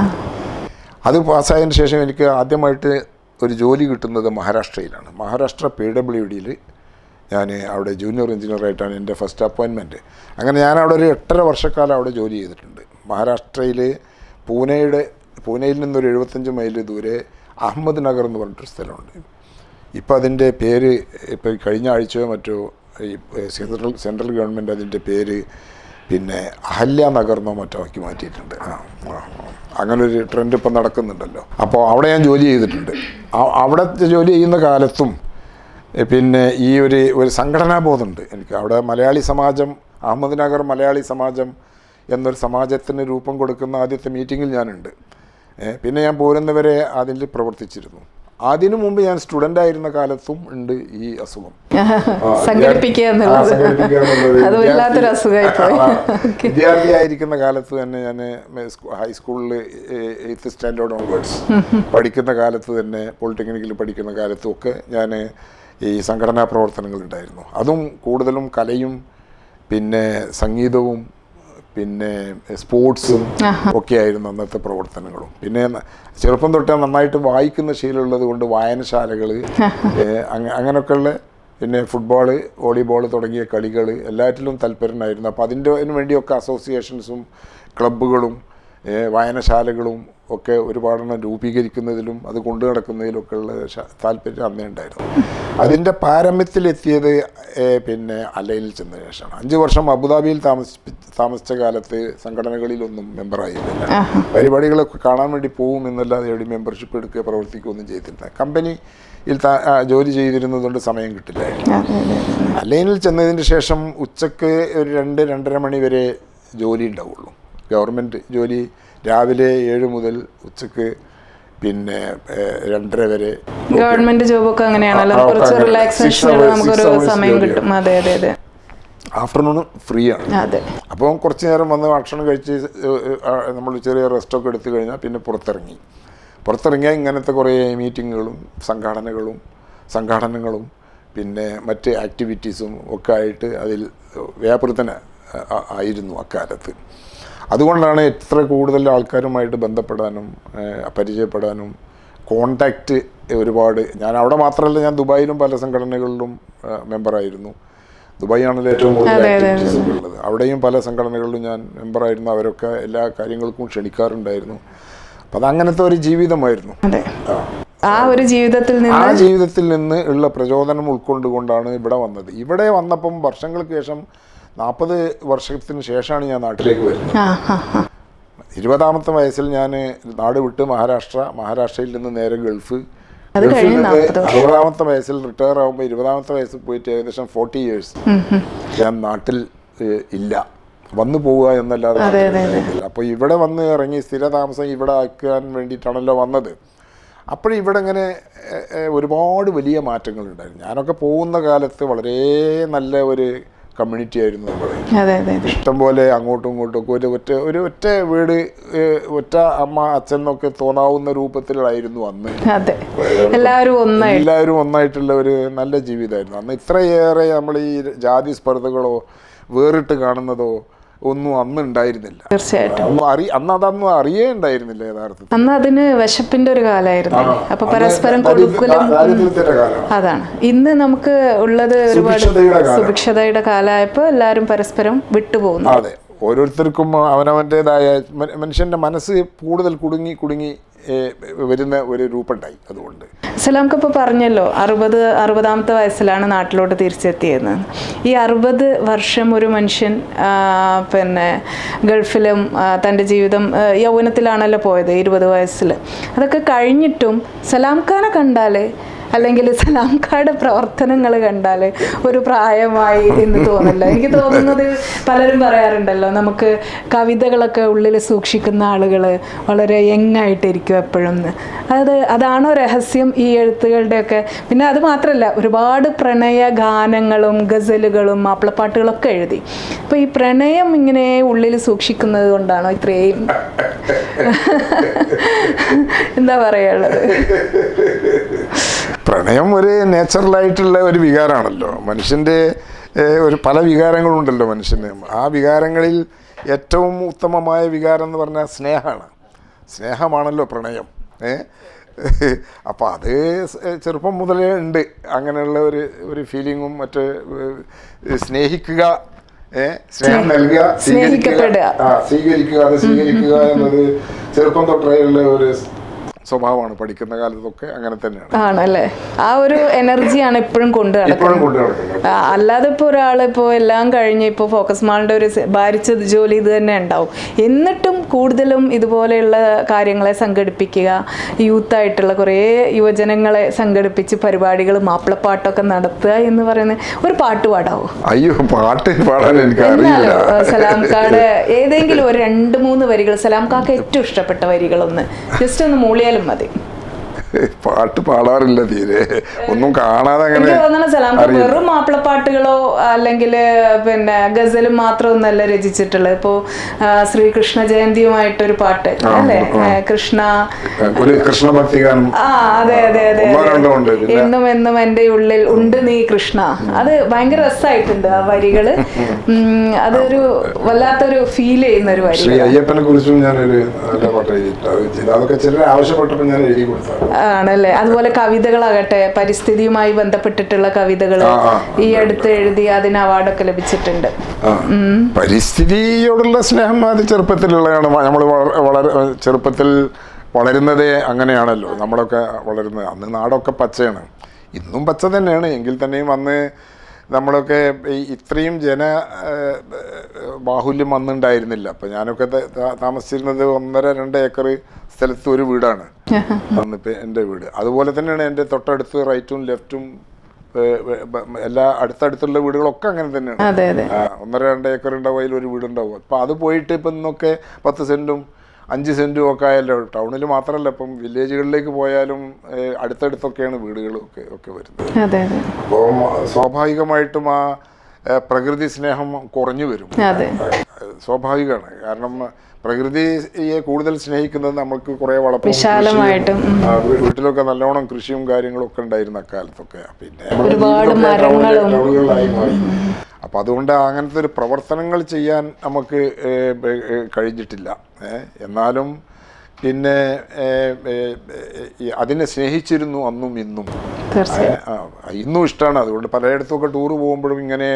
അത് പാസ്സായതിന് ശേഷം എനിക്ക് ആദ്യമായിട്ട് ഒരു ജോലി കിട്ടുന്നത് മഹാരാഷ്ട്രയിലാണ്. മഹാരാഷ്ട്ര PWDയിൽ ഞാൻ അവിടെ ജൂനിയർ എഞ്ചിനീയറായിട്ടാണ് എൻ്റെ ഫസ്റ്റ് അപ്പോയിൻമെൻറ്റ്. അങ്ങനെ ഞാൻ അവിടെ ഒരു 8.5 വർഷക്കാലം അവിടെ ജോലി ചെയ്തിട്ടുണ്ട്. മഹാരാഷ്ട്രയിൽ പൂനെയിൽ നിന്നൊരു 75 മൈൽ ദൂരെ അഹമ്മദ് നഗർ എന്ന് പറഞ്ഞിട്ടൊരു സ്ഥലമുണ്ട്. ഇപ്പോൾ അതിൻ്റെ പേര് ഇപ്പോൾ കഴിഞ്ഞ ആഴ്ചയോ മറ്റോ ഈ സെൻട്രൽ ഗവൺമെൻറ് അതിൻ്റെ പേര് പിന്നെ അഹല്യ നഗർ എന്നോ മറ്റോ ആക്കി മാറ്റിയിട്ടുണ്ട്. അങ്ങനൊരു ട്രെൻഡ് ഇപ്പം നടക്കുന്നുണ്ടല്ലോ. അപ്പോൾ അവിടെ ഞാൻ ജോലി ചെയ്തിട്ടുണ്ട്. അവിടെ ജോലി ചെയ്യുന്ന കാലത്തും പിന്നെ ഈ ഒരു സംഘടനാബോധമുണ്ട് എനിക്ക്. അവിടെ മലയാളി സമാജം, അഹമ്മദ് നഗർ മലയാളി സമാജം എന്നൊരു സമാജത്തിന് രൂപം കൊടുക്കുന്ന ആദ്യത്തെ മീറ്റിങ്ങിൽ ഞാനുണ്ട്. പിന്നെ ഞാൻ പോരുന്നവരെ അതിൽ പ്രവർത്തിച്ചിരുന്നു. അതിനു മുമ്പ് ഞാൻ സ്റ്റുഡൻ്റ് ആയിരുന്ന കാലത്തും ഉണ്ട് ഈ അസുഖം. വിദ്യാർത്ഥിയായിരിക്കുന്ന കാലത്ത് തന്നെ ഞാൻ ഹൈസ്കൂളിൽ 8th സ്റ്റാൻഡേർഡ് ഓൺവേർഡ്സ് പഠിക്കുന്ന കാലത്ത് തന്നെ, പോളിടെക്നിക്കിൽ പഠിക്കുന്ന കാലത്തും ഒക്കെ ഞാൻ ഈ സംഘടനാ പ്രവർത്തനങ്ങൾ ഉണ്ടായിരുന്നു. അതും കൂടുതലും കലയും പിന്നെ സംഗീതവും പിന്നെ സ്പോർട്സും ഒക്കെ ആയിരുന്നു അന്നത്തെ പ്രവർത്തനങ്ങളും. പിന്നെ ചെറുപ്പം തൊട്ടേ നന്നായിട്ട് വായിക്കുന്ന ശീലമുള്ളത് കൊണ്ട് വായനശാലകൾ അങ്ങനെയൊക്കെയുള്ള, പിന്നെ ഫുട്ബോള്, വോളിബോൾ തുടങ്ങിയ കളികൾ എല്ലാറ്റിലും താല്പര്യനായിരുന്നു. അപ്പോൾ അതിന് വേണ്ടിയൊക്കെ അസോസിയേഷൻസും ക്ലബ്ബുകളും വായനശാലകളും ഒക്കെ ഒരുപാടെണ്ണം രൂപീകരിക്കുന്നതിലും അത് കൊണ്ടു നടക്കുന്നതിലൊക്കെ ഉള്ള താല്പര്യം അന്നേ ഉണ്ടായിരുന്നു. അതിൻ്റെ പാരമ്യത്തിലെത്തിയത് പിന്നെ അല്ലൈനിൽ ചെന്ന ശേഷമാണ്. 5 വർഷം അബുദാബിയിൽ താമസിച്ച കാലത്ത് സംഘടനകളിലൊന്നും മെമ്പറായിരുന്നില്ല. പരിപാടികളൊക്കെ കാണാൻ വേണ്ടി പോകും എന്നല്ലാതെ എവിടെ മെമ്പർഷിപ്പ് എടുക്കുക പ്രവർത്തിക്കുകയൊന്നും ചെയ്തിരുന്നില്ല. കമ്പനിയിൽ ജോലി ചെയ്തിരുന്നതുകൊണ്ട് സമയം കിട്ടില്ലായിരുന്നു. അല്ലൈനിൽ ചെന്നതിന് ശേഷം ഉച്ചക്ക് ഒരു 2-2:30 മണി വരെ ജോലി ഉണ്ടാവുള്ളൂ. ഗവൺമെൻറ് ജോലി രാവിലെ 7 മുതൽ ഉച്ചക്ക് പിന്നെ 2:30 വരെ. ഗവൺമെന്റ് ജോബൊക്കെ അങ്ങനെയാണല്ലോ, കുറച്ച് റിലാക്സേഷനുള്ള നമുക്കൊരു സമയം കിട്ടും. അതെ അതെ അതെ. ആഫ്റ്റർനൂൺ ഫ്രീ ആണ്. അതെ. അപ്പം കുറച്ച് നേരം വന്ന് ഭക്ഷണം കഴിച്ച് നമ്മൾ ചെറിയ റെസ്റ്റൊക്കെ എടുത്തു കഴിഞ്ഞാൽ പിന്നെ പുറത്തിറങ്ങിയാൽ ഇങ്ങനത്തെ കുറേ മീറ്റിങ്ങുകളും സംഘാടനങ്ങളും പിന്നെ മറ്റ് ആക്ടിവിറ്റീസും ഒക്കെ ആയിട്ട് അതിൽ വ്യാപൃതന ആയിരുന്നു അക്കാലത്ത്. അതുകൊണ്ടാണ് എത്ര കൂടുതൽ ആൾക്കാരുമായിട്ട് ബന്ധപ്പെടാനും പരിചയപ്പെടാനും കോണ്ടാക്റ്റ് ഒരുപാട്. ഞാൻ അവിടെ മാത്രമല്ല, ഞാൻ ദുബായിലും പല സംഘടനകളിലും മെമ്പറായിരുന്നു. ദുബായ് ആണല്ലോ ഏറ്റവും കൂടുതൽ ആക്ടിവിറ്റീസ് ഉള്ളത്. അവിടെയും പല സംഘടനകളിലും ഞാൻ മെമ്പറായിരുന്നു. അവരൊക്കെ എല്ലാ കാര്യങ്ങൾക്കും ക്ഷണിക്കാറുണ്ടായിരുന്നു. അപ്പം അതങ്ങനത്തെ ഒരു ജീവിതമായിരുന്നു. ആ ജീവിതത്തിൽ നിന്ന് ഉള്ള പ്രചോദനം ഉൾക്കൊണ്ടുകൊണ്ടാണ് ഇവിടെ വന്നത്. ഇവിടെ വന്നപ്പം വർഷങ്ങൾക്ക് ശേഷം 40 വർഷത്തിന് ശേഷമാണ് ഞാൻ നാട്ടിലേക്ക് വരുന്നത്. 20ാമത്തെ വയസ്സിൽ ഞാൻ നാട് വിട്ട് മഹാരാഷ്ട്രയിൽ നിന്ന് നേരെ ഗൾഫിൽ നിന്ന് 60ാമത്തെ വയസ്സിൽ റിട്ടയർ ആകുമ്പോൾ 20ാമത്തെ വയസ്സിൽ പോയിട്ട് ഏകദേശം 40 years ഞാൻ നാട്ടിൽ ഇല്ല. വന്നു പോവുക എന്നല്ലാതെ. അപ്പോൾ ഇവിടെ വന്ന് ഇറങ്ങി സ്ഥിരതാമസം ഇവിടെ ആക്കാൻ വേണ്ടിയിട്ടാണല്ലോ വന്നത്. അപ്പോഴിവിടെ ഇങ്ങനെ ഒരുപാട് വലിയ മാറ്റങ്ങൾ ഉണ്ടായിരുന്നു. ഞാനൊക്കെ പോകുന്ന കാലത്ത് വളരെ നല്ല ഒരു കമ്മ്യൂണിറ്റി ആയിരുന്നു നമ്മുടെ. ഇഷ്ടംപോലെ അങ്ങോട്ടും ഇങ്ങോട്ടും ഒക്കെ ഒറ്റ വീട്, ഒറ്റ അമ്മ അച്ഛൻ എന്നൊക്കെ തോന്നാവുന്ന രൂപത്തിലായിരുന്നു അന്ന്. എല്ലാവരും ഒന്നായിട്ടുള്ള ഒരു നല്ല ജീവിതമായിരുന്നു അന്ന്. ഇത്രയേറെ നമ്മൾ ഈ ജാതി സ്പർദ്ധകളോ വേറിട്ട് കാണുന്നതോ ഒന്നും അന്ന് ഉണ്ടായിരുന്നില്ല. തീർച്ചയായിട്ടും അന്ന് അതൊന്നും അറിയേ ഉണ്ടായിരുന്നില്ല യഥാർത്ഥത്തിൽ. അന്ന് അതിന് വിശപ്പിന്റെ ഒരു കാലമായിരുന്നു. അപ്പൊ പരസ്പരം കൊടുക്കലും അതാണ്. ഇന്ന് നമുക്ക് ഉള്ളത് ഒരുപാട് സുഭിക്ഷതയുടെ കാലമായപ്പോൾ എല്ലാവരും പരസ്പരം വിട്ടുപോകുന്നു. അതെ, ഓരോരുത്തർക്കും അവനവൻ്റെതായ മനുഷ്യന്റെ മനസ്സ് കൂടുതൽ കുടുങ്ങി വരുന്ന ഒരു രൂപമുണ്ടായി. അതുകൊണ്ട് സലാംക്ക ഇപ്പോൾ പറഞ്ഞല്ലോ 60ാമത്തെ വയസ്സിലാണ് നാട്ടിലോട്ട് തിരിച്ചെത്തിയത്. ഈ 60 വർഷം ഒരു മനുഷ്യൻ പിന്നെ ഗൾഫിലും തൻ്റെ ജീവിതം യൗവനത്തിലാണല്ലോ പോയത്, 20 വയസ്സിൽ. അതൊക്കെ കഴിഞ്ഞിട്ടും സലാംഖാനെ കണ്ടാൽ അല്ലെങ്കിൽ സലാംഖയുടെ പ്രവർത്തനങ്ങൾ കണ്ടാൽ ഒരു പ്രായമായി എന്ന് തോന്നില്ല. എനിക്ക് തോന്നുന്നത് പലരും പറയാറുണ്ടല്ലോ, നമുക്ക് കവിതകളൊക്കെ ഉള്ളിൽ സൂക്ഷിക്കുന്ന ആളുകൾ വളരെ യങ് ആയിട്ടിരിക്കും എപ്പോഴും. അതാണോ രഹസ്യം ഈ എഴുത്തുകളുടെയൊക്കെ? പിന്നെ അത് മാത്രമല്ല, ഒരുപാട് പ്രണയ ഗാനങ്ങളും ഗസലുകളും മാപ്പിളപ്പാട്ടുകളൊക്കെ എഴുതി. അപ്പോൾ ഈ പ്രണയം ഇങ്ങനെ ഉള്ളിൽ സൂക്ഷിക്കുന്നത് കൊണ്ടാണോ ഇത്രയും എന്താ പറയാനുള്ളത്? പ്രണയം ഒരു നാച്ചുറലായിട്ടുള്ള ഒരു വികാരമാണല്ലോ. മനുഷ്യൻ്റെ പല വികാരങ്ങളുണ്ടല്ലോ മനുഷ്യന്. ആ വികാരങ്ങളിൽ ഏറ്റവും ഉത്തമമായ വികാരം എന്ന് പറഞ്ഞാൽ സ്നേഹമാണല്ലോ പ്രണയം. അപ്പോൾ അത് ചെറുപ്പം മുതലേ ഉണ്ട് അങ്ങനെയുള്ള ഒരു ഫീലിങ്ങും. മറ്റ് സ്നേഹിക്കുക, സ്നേഹം നൽകുക, സ്വീകരിക്കുക, അത് സ്വീകരിക്കുക എന്നത് ചെറുപ്പം തൊട്ടേയുള്ള ഒരു സ്വഭാവമാണ്. പഠിക്കുന്ന കാലത്തൊക്കെ അങ്ങനെ തന്നെയാണ്. ആണല്ലേ? ആ ഒരു എനർജിയാണ് ഇപ്പോഴും കൊണ്ടു നടക്കുന്നത്. അല്ലാതെ ഇപ്പോൾ ഒരാളിപ്പോൾ എല്ലാം കഴിഞ്ഞ് ഇപ്പോൾ ഫോക്കസ് മാളിൻ്റെ ഒരു ഭാരിച്ച ജോലി ഇത് തന്നെ ഉണ്ടാവും. എന്നിട്ടും കൂടുതലും ഇതുപോലെയുള്ള കാര്യങ്ങളെ സംഘടിപ്പിക്കുക, യൂത്തായിട്ടുള്ള കുറേ യുവജനങ്ങളെ സംഘടിപ്പിച്ച് പരിപാടികൾ, മാപ്പിളപ്പാട്ടൊക്കെ നടത്തുക എന്ന് പറയുന്നത്. ഒരു പാട്ട് പാടാവോ? അയ്യോ, പാട്ട് പാടാൻ എനിക്കറിയില്ല. സലാംക്കാട് ഏതെങ്കിലും ഒരു 2-3 വരികൾ, സലാംക്കാക്ക് ഏറ്റവും ഇഷ്ടപ്പെട്ട വരികളൊന്ന് ജസ്റ്റ് ഒന്ന് മൂളിയാലും മതി. പാട്ട് പാടാറില്ല തീരെ, ഒന്നും കാണാതെ. എനിക്ക് തോന്നണ സലാംക്ക വെറും മാപ്പിളപ്പാട്ടുകളോ അല്ലെങ്കിൽ പിന്നെ ഗസലും മാത്രമൊന്നല്ല രചിച്ചിട്ടുള്ളത്. ഇപ്പോ ശ്രീകൃഷ്ണ ജയന്തിയുമായിട്ടൊരു പാട്ട് അല്ലേ, കൃഷ്ണഭക്തി ഗാനം. അതെ അതെ അതെ, എന്നും എന്നും എൻ്റെ ഉള്ളിൽ ഉണ്ട് നീ കൃഷ്ണ. അത് ഭയങ്കര രസമായിട്ടുണ്ട് ആ വരികള്. അതൊരു വല്ലാത്തൊരു ഫീൽ ചെയ്യുന്ന ഒരു വരി. ശ്രീ അയ്യപ്പനെ കുറിച്ചും ഞാനൊരു നല്ല പാട്ട് എഴുതിയിട്ടുണ്ട്. അതൊക്കെ ചിലർ ആവശ്യപ്പെട്ടപ്പോൾ ഞാൻ എഴുതി കൊടുത്തു. ആണല്ലേ? അതുപോലെ കവിതകളാകട്ടെ, പരിസ്ഥിതിയുമായി ബന്ധപ്പെട്ടിട്ടുള്ള കവിതകൾ ഈ അടുത്ത് എഴുതി അതിന് അവാർഡൊക്കെ ലഭിച്ചിട്ടുണ്ട്. പരിസ്ഥിതിയോടുള്ള സ്നേഹം അത് ചെറുപ്പത്തിലുള്ളതാണ്. നമ്മൾ വളരെ ചെറുപ്പത്തിൽ വളരുന്നതേ അങ്ങനെയാണല്ലോ. നമ്മളൊക്കെ വളരുന്നത് അന്ന് നാടൊക്കെ പച്ചയാണ്, ഇന്നും പച്ച തന്നെയാണ്. എങ്കിൽ തന്നെയും അന്ന് നമ്മളൊക്കെ ഇത്രയും ബാഹുല്യം അന്നുണ്ടായിരുന്നില്ല. അപ്പം ഞാനൊക്കെ താമസിച്ചിരുന്നത് 1.5-2 ഏക്കർ സ്ഥലത്ത് ഒരു വീടാണ് അന്നിപ്പോൾ എൻ്റെ വീട്. അതുപോലെ തന്നെയാണ് എൻ്റെ തൊട്ടടുത്ത് റൈറ്റും ലെഫ്റ്റും എല്ലാ അടുത്തടുത്തുള്ള വീടുകളൊക്കെ അങ്ങനെ തന്നെയാണ്. 1.5-2 ഏക്കർ ഉണ്ടാവും, അതിലൊരു വീടുണ്ടാവും. അപ്പം അത് പോയിട്ട് ഇപ്പം ഇന്നൊക്കെ 10 സെൻറ്റും 5 സെൻറ്റും ഒക്കെ ആയല്ലോ. ടൗണിൽ മാത്രമല്ല, ഇപ്പം വില്ലേജുകളിലേക്ക് പോയാലും അടുത്തടുത്തൊക്കെയാണ് വീടുകളൊക്കെ വരുന്നത്. അപ്പോൾ സ്വാഭാവികമായിട്ടും ആ പ്രകൃതി സ്നേഹം കുറഞ്ഞു വരും. സ്വാഭാവികമാണ്. കാരണം പ്രകൃതിയെ കൂടുതൽ സ്നേഹിക്കുന്നത് നമുക്ക് കുറേ വിശാലമായിട്ടും വീട്ടിലൊക്കെ നല്ലോണം കൃഷിയും കാര്യങ്ങളൊക്കെ ഉണ്ടായിരുന്ന അക്കാലത്തൊക്കെ. പിന്നെ ടൗണുകളിലായി മാറി. അപ്പം അതുകൊണ്ട് അങ്ങനത്തെ ഒരു പ്രവർത്തനങ്ങൾ ചെയ്യാൻ നമുക്ക് കഴിഞ്ഞിട്ടില്ല. എന്നാലും പിന്നെ അതിനെ സ്നേഹിച്ചിരുന്നു അന്നും ഇന്നും. ഇന്നും ഇഷ്ടമാണ്. അതുകൊണ്ട് പലയിടത്തുമൊക്കെ ടൂറ് പോകുമ്പോഴും ഇങ്ങനെ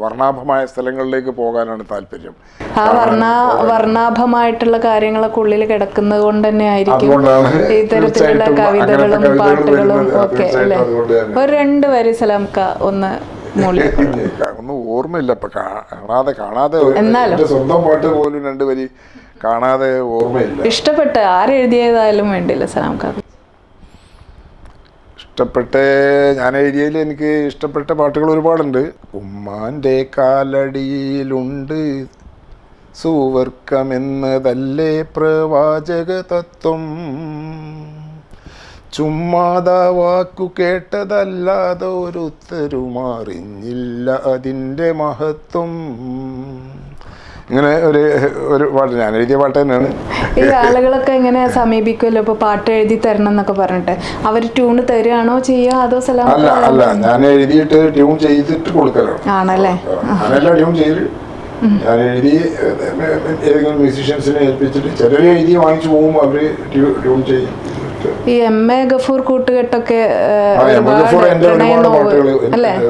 വർണ്ണാഭമായ സ്ഥലങ്ങളിലേക്ക് പോകാനാണ് താല്പര്യം. ആ വർണ്ണാഭമായിട്ടുള്ള കാര്യങ്ങളൊക്കെ ഉള്ളിൽ കിടക്കുന്നത് കൊണ്ട് തന്നെ ആയിരിക്കും ഇത്തരത്തിലുള്ള കവിതകളും പാട്ടുകളും ഒക്കെ അല്ലേ? ഒരു 2 വരി സലാംക്ക ഒന്ന് ഒന്നും ഓർമ്മയില്ല ഇപ്പൊ. കാണാതെ സ്വന്തം പാട്ട് പോലും 2 വരി കാണാതെ ഓർമ്മയില്ല. ഇഷ്ടപ്പെട്ട ആരെഴുതിയതായാലും വേണ്ടില്ല സലാംക്ക. ഞാൻ എഴുതിയതിൽ എനിക്ക് ഇഷ്ടപ്പെട്ട പാട്ടുകൾ ഒരുപാടുണ്ട്. ഉമ്മാൻ്റെ കാലടിയിലുണ്ട് സുവർക്കമെന്നതല്ലേ പ്രവാചക തത്വം, ചുമ്മാതാ വാക്കു കേട്ടതല്ലാതെ ഒരുത്തരുമറിഞ്ഞില്ല അതിൻ്റെ മഹത്വം. ഇങ്ങനെ ഒരു പാട്ട് ഞാൻ എഴുതിയ പാട്ട് തന്നെയാണ്. ഈ ആളുകളൊക്കെ ഇങ്ങനെ സമീപിക്കുമല്ലോ, ഇപ്പൊ പാട്ട് എഴുതി തരണം എന്നൊക്കെ പറഞ്ഞിട്ട്, അവർ ട്യൂണ് തരുകയാണോ ചെയ്യുക അതോ സലാം? അല്ല, ഞാൻ എഴുതിയിട്ട് ട്യൂൺ ചെയ്തിട്ട് കൊടുക്കലാണ്. ആണല്ലേ? ഞാനെല്ലാം ട്യൂൺ ചെയ്ത് ഞാൻ എഴുതി ഏതെങ്കിലും മ്യൂസീഷ്യൻസിനെ ഏൽപ്പിച്ചിട്ട് ചിലർ എഴുതി വാങ്ങിച്ചു പോകും, അവര് ട്യൂൺ ചെയ്യും. ഈ എം.എ. ഗഫൂർ കൂട്ടുകെട്ടൊക്കെ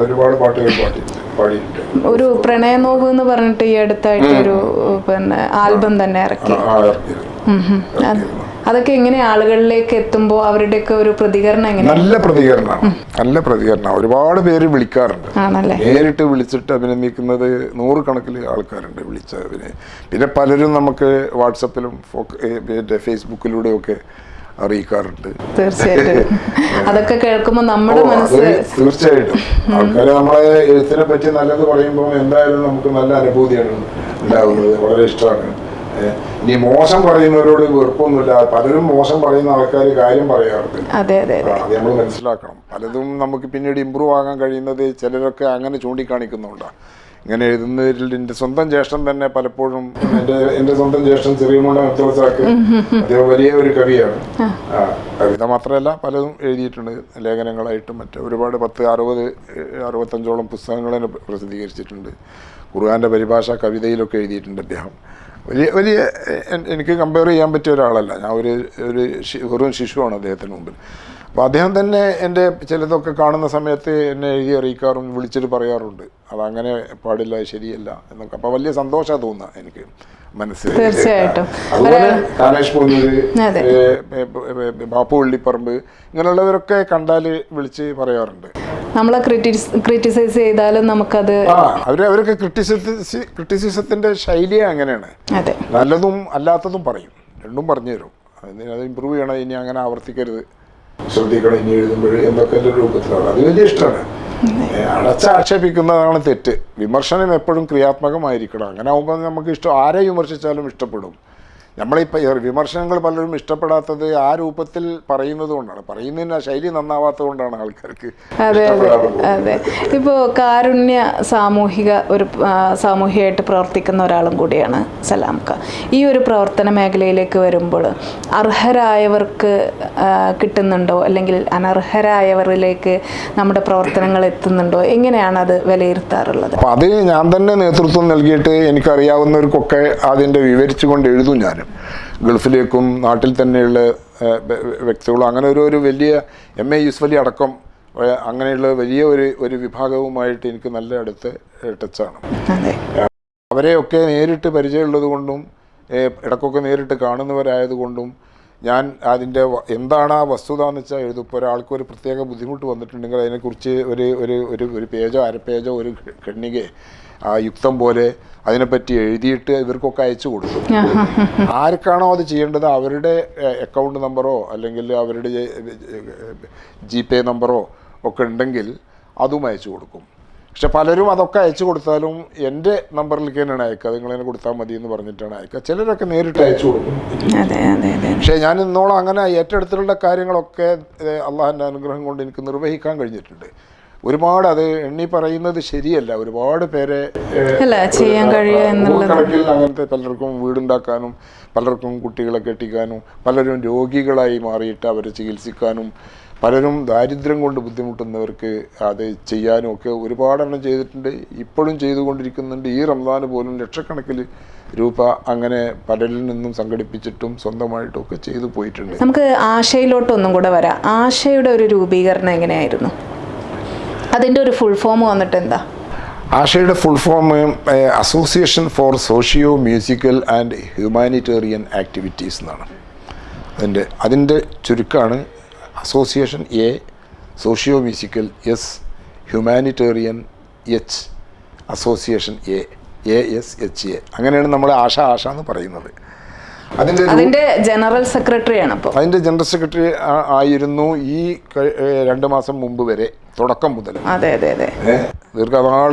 ഒരുപാട് പാട്ടുകൾ പാടിയിട്ടുണ്ട്. ഒരു പ്രണയനോവ് എന്ന് പറഞ്ഞിട്ട് ഈ അടുത്തായിട്ടൊരു പിന്നെ ആൽബം തന്നെ ഇറക്കി. അതൊക്കെ എങ്ങനെ ആളുകളിലേക്ക് എത്തുമ്പോൾ അവരുടെയൊക്കെ ഒരു പ്രതികരണം എങ്ങനെ? നല്ല പ്രതികരണമാണ്. ഒരുപാട് പേര് വിളിക്കാറുണ്ട്. നേരിട്ട് വിളിച്ചിട്ട് അഭിനന്ദിക്കുന്നത് 100 കണക്കിൽ ആൾക്കാരുണ്ട് വിളിച്ചവര്. പിന്നെ പലരും നമുക്ക് വാട്സപ്പിലും ഫേസ്ബുക്കിലൂടെയൊക്കെ അറിയിക്കാറുണ്ട്. തീർച്ചയായിട്ടും അതൊക്കെ കേൾക്കുമ്പോൾ നമ്മുടെ മനസ്സ് തീർച്ചയായിട്ടും ആൾക്കാര് നമ്മളെ എഴുത്തിനെ പറ്റി നല്ലത് പറയുമ്പോൾ എന്തായാലും നമുക്ക് നല്ല അനുഭൂതിയാണ് ഉണ്ടാകുന്നത്. വളരെ ഇഷ്ടമാണ്. ഇനി മോശം പറയുന്നവരോട് വെറുപ്പൊന്നുമില്ല. പലരും മോശം പറയുന്ന ആൾക്കാർ കാര്യം പറയാറുണ്ട്. അത് നമ്മൾ മനസ്സിലാക്കണം. പലതും നമുക്ക് പിന്നീട് ഇമ്പ്രൂവ് ആകാൻ കഴിയുന്നത് ചിലരൊക്കെ അങ്ങനെ ചൂണ്ടിക്കാണിക്കുന്നുണ്ടാണ്. ഇങ്ങനെ എഴുതുന്നതിൽ എൻ്റെ സ്വന്തം ജ്യേഷ്ഠൻ തന്നെ പലപ്പോഴും എൻ്റെ സ്വന്തം ജ്യേഷ്ഠൻ ചെറിയമുള്ള മെത്തോളസാക്ക് അദ്ദേഹം വലിയ ഒരു കവിയാണ്. കവിത മാത്രമല്ല പലതും എഴുതിയിട്ടുണ്ട്. ലേഖനങ്ങളായിട്ടും മറ്റ് ഒരുപാട് 60-65 പുസ്തകങ്ങൾ പ്രസിദ്ധീകരിച്ചിട്ടുണ്ട്. ഖുർആന്റെ പരിഭാഷ കവിതയിലൊക്കെ എഴുതിയിട്ടുണ്ട് അദ്ദേഹം. വലിയ എനിക്ക് കമ്പയർ ചെയ്യാൻ പറ്റിയ ഒരാളല്ല. ഞാൻ ഒരു വെറും ശിശുവാണ് അദ്ദേഹത്തിന് മുമ്പിൽ. അപ്പോൾ അദ്ദേഹം തന്നെ എൻ്റെ ചിലതൊക്കെ കാണുന്ന സമയത്ത് എന്നെ എഴുതി അറിയിക്കാറും വിളിച്ചിട്ട് പറയാറുണ്ട് അതങ്ങനെ പാടില്ല, ശരിയല്ല എന്നൊക്കെ. അപ്പോൾ വലിയ സന്തോഷമാണ് തോന്നുക എനിക്ക് മനസ്സിൽ. അതുപോലെ കാനേഷ് പൂന്നൂര്, ബാപ്പു വള്ളിപ്പറമ്പ് ഇങ്ങനെയുള്ളവരൊക്കെ കണ്ടാൽ വിളിച്ച് പറയാറുണ്ട്. നമ്മളെ ക്രിറ്റിസൈസ് ചെയ്താലും നമുക്കത് അവരൊക്കെ ക്രിറ്റിസിസത്തിന്റെ ശൈലി അങ്ങനെയാണ്. നല്ലതും അല്ലാത്തതും പറയും, രണ്ടും പറഞ്ഞു തരും. അത് ഇമ്പ്രൂവ് ചെയ്യണം, ഇനി അങ്ങനെ ആവർത്തിക്കരുത്, ശ്രദ്ധിക്കണം ഇനി എഴുതുമ്പോൾ എന്നൊക്കെ എൻ്റെ രൂപത്തിലാണ്. അത് വലിയ ഇഷ്ടമാണ്. അടച്ചാക്ഷേപിക്കുന്നതാണ് തെറ്റ്. വിമർശനം എപ്പോഴും ക്രിയാത്മകമായിരിക്കണം. അങ്ങനെ ആകുമ്പോൾ നമുക്ക് ആരെ വിമർശിച്ചാലും ഇഷ്ടപ്പെടും. നമ്മളിപ്പോൾ വിമർശനങ്ങൾ പലരും ഇഷ്ടപ്പെടാത്തത് ആ രൂപത്തിൽ പറയുന്നത് കൊണ്ടാണ്. പറയുന്നതിന് ആ ശൈലി നന്നാവാത്തത് കൊണ്ടാണ് ആൾക്കാർക്ക്. അതെ. ഇപ്പോൾ കാരുണ്യ സാമൂഹികമായിട്ട് പ്രവർത്തിക്കുന്ന ഒരാളും കൂടിയാണ് സലാംക്ക. ഈ ഒരു പ്രവർത്തന മേഖലയിലേക്ക് വരുമ്പോൾ അർഹരായവർക്ക് കിട്ടുന്നുണ്ടോ, അല്ലെങ്കിൽ അനർഹരായവരിലേക്ക് നമ്മുടെ പ്രവർത്തനങ്ങൾ എത്തുന്നുണ്ടോ? എങ്ങനെയാണ് അത് വിലയിരുത്താറുള്ളത്? അപ്പോൾ അത് ഞാൻ തന്നെ നേതൃത്വം നൽകിയിട്ട് എനിക്കറിയാവുന്നവർക്കൊക്കെ അതിൻ്റെ വിവരിച്ചുകൊണ്ട് എഴുതും. ഞാനും ഗൾഫിലേക്കും നാട്ടിൽ തന്നെയുള്ള വ്യക്തികളും അങ്ങനെ ഒരു വലിയ MA യൂസ്ഫലി അടക്കം അങ്ങനെയുള്ള വലിയ ഒരു വിഭാഗവുമായിട്ട് എനിക്ക് നല്ല അടുത്ത് ടച്ചാണ്. അവരെയൊക്കെ നേരിട്ട് പരിചയമുള്ളത് കൊണ്ടും ഇടയ്ക്കൊക്കെ നേരിട്ട് കാണുന്നവരായതുകൊണ്ടും ഞാൻ അതിൻ്റെ എന്താണ് ആ വസ്തുത എന്ന് വെച്ചാൽ എഴുതും. ഇപ്പോൾ ഒരാൾക്ക് ഒരു പ്രത്യേക ബുദ്ധിമുട്ട് വന്നിട്ടുണ്ടെങ്കിൽ അതിനെക്കുറിച്ച് ഒരു പേജോ 1/2 പേജോ ഒരു ഖണ്ഡിക യുക്തം പോലെ അതിനെപ്പറ്റി എഴുതിയിട്ട് ഇവർക്കൊക്കെ അയച്ചു കൊടുക്കും. ആർക്കാണോ അത് ചെയ്യേണ്ടത് അവരുടെ അക്കൗണ്ട് നമ്പറോ അല്ലെങ്കിൽ അവരുടെ GPay നമ്പറോ ഒക്കെ ഉണ്ടെങ്കിൽ അതും അയച്ചു കൊടുക്കും. പക്ഷെ പലരും അതൊക്കെ അയച്ചു കൊടുത്താലും എൻ്റെ നമ്പറിലേക്ക് തന്നെയാണ് അയക്കുക, നിങ്ങളതിനെ കൊടുത്താൽ മതി എന്ന് പറഞ്ഞിട്ടാണ് അയക്കുക. ചിലരൊക്കെ നേരിട്ട് അയച്ചു കൊടുക്കും. പക്ഷേ ഞാൻ ഇന്നോളം അങ്ങനെ ഏറ്റെടുത്തിട്ടുള്ള കാര്യങ്ങളൊക്കെ അള്ളാഹുവിൻ്റെ അനുഗ്രഹം കൊണ്ട് എനിക്ക് നിർവഹിക്കാൻ കഴിഞ്ഞിട്ടുണ്ട്. ഒരുപാട് അത് എണ്ണി പറയുന്നത് ശരിയല്ല. ഒരുപാട് പേരെ കണക്കിൽ അങ്ങനത്തെ പലർക്കും വീടുണ്ടാക്കാനും പലർക്കും കുട്ടികളെ കെട്ടിക്കാനും പലരും രോഗികളായി മാറിയിട്ട് അവരെ ചികിത്സിക്കാനും പലരും ദാരിദ്ര്യം കൊണ്ട് ബുദ്ധിമുട്ടുന്നവർക്ക് അത് ചെയ്യാനും ഒക്കെ ഒരുപാടെണ്ണം ചെയ്തിട്ടുണ്ട്. ഇപ്പോഴും ചെയ്തുകൊണ്ടിരിക്കുന്നുണ്ട്. ഈ റംസാന് പോലും ലക്ഷക്കണക്കിന് രൂപ അങ്ങനെ പലരിൽ നിന്നും സംഘടിപ്പിച്ചിട്ടും സ്വന്തമായിട്ടും ഒക്കെ ചെയ്തു പോയിട്ടുണ്ട്. നമുക്ക് ആശയിലോട്ടൊന്നും കൂടെ വരാം. ആശയുടെ ഒരു രൂപീകരണം എങ്ങനെയായിരുന്നു? അതിൻ്റെ ഒരു ഫുൾ ഫോം വന്നിട്ട് എന്താ? ആശയുടെ full form association for socio musical and humanitarian activities എന്നാണ്. അതിൻ്റെ ചുരുക്കമാണ് association A, socio musical S, humanitarian H, association ASHA. അങ്ങനെയാണ് നമ്മൾ ആശ എന്ന് പറയുന്നത്. അതിന്റെ ജനറൽ സെക്രട്ടറിയാണ്. അപ്പോൾ അതിന്റെ ജനറൽ സെക്രട്ടറി ആയിരുന്നു ഈ 2 മാസം മുമ്പ് വരെ, തുടക്കം മുതൽ. ദീർഘനാൾ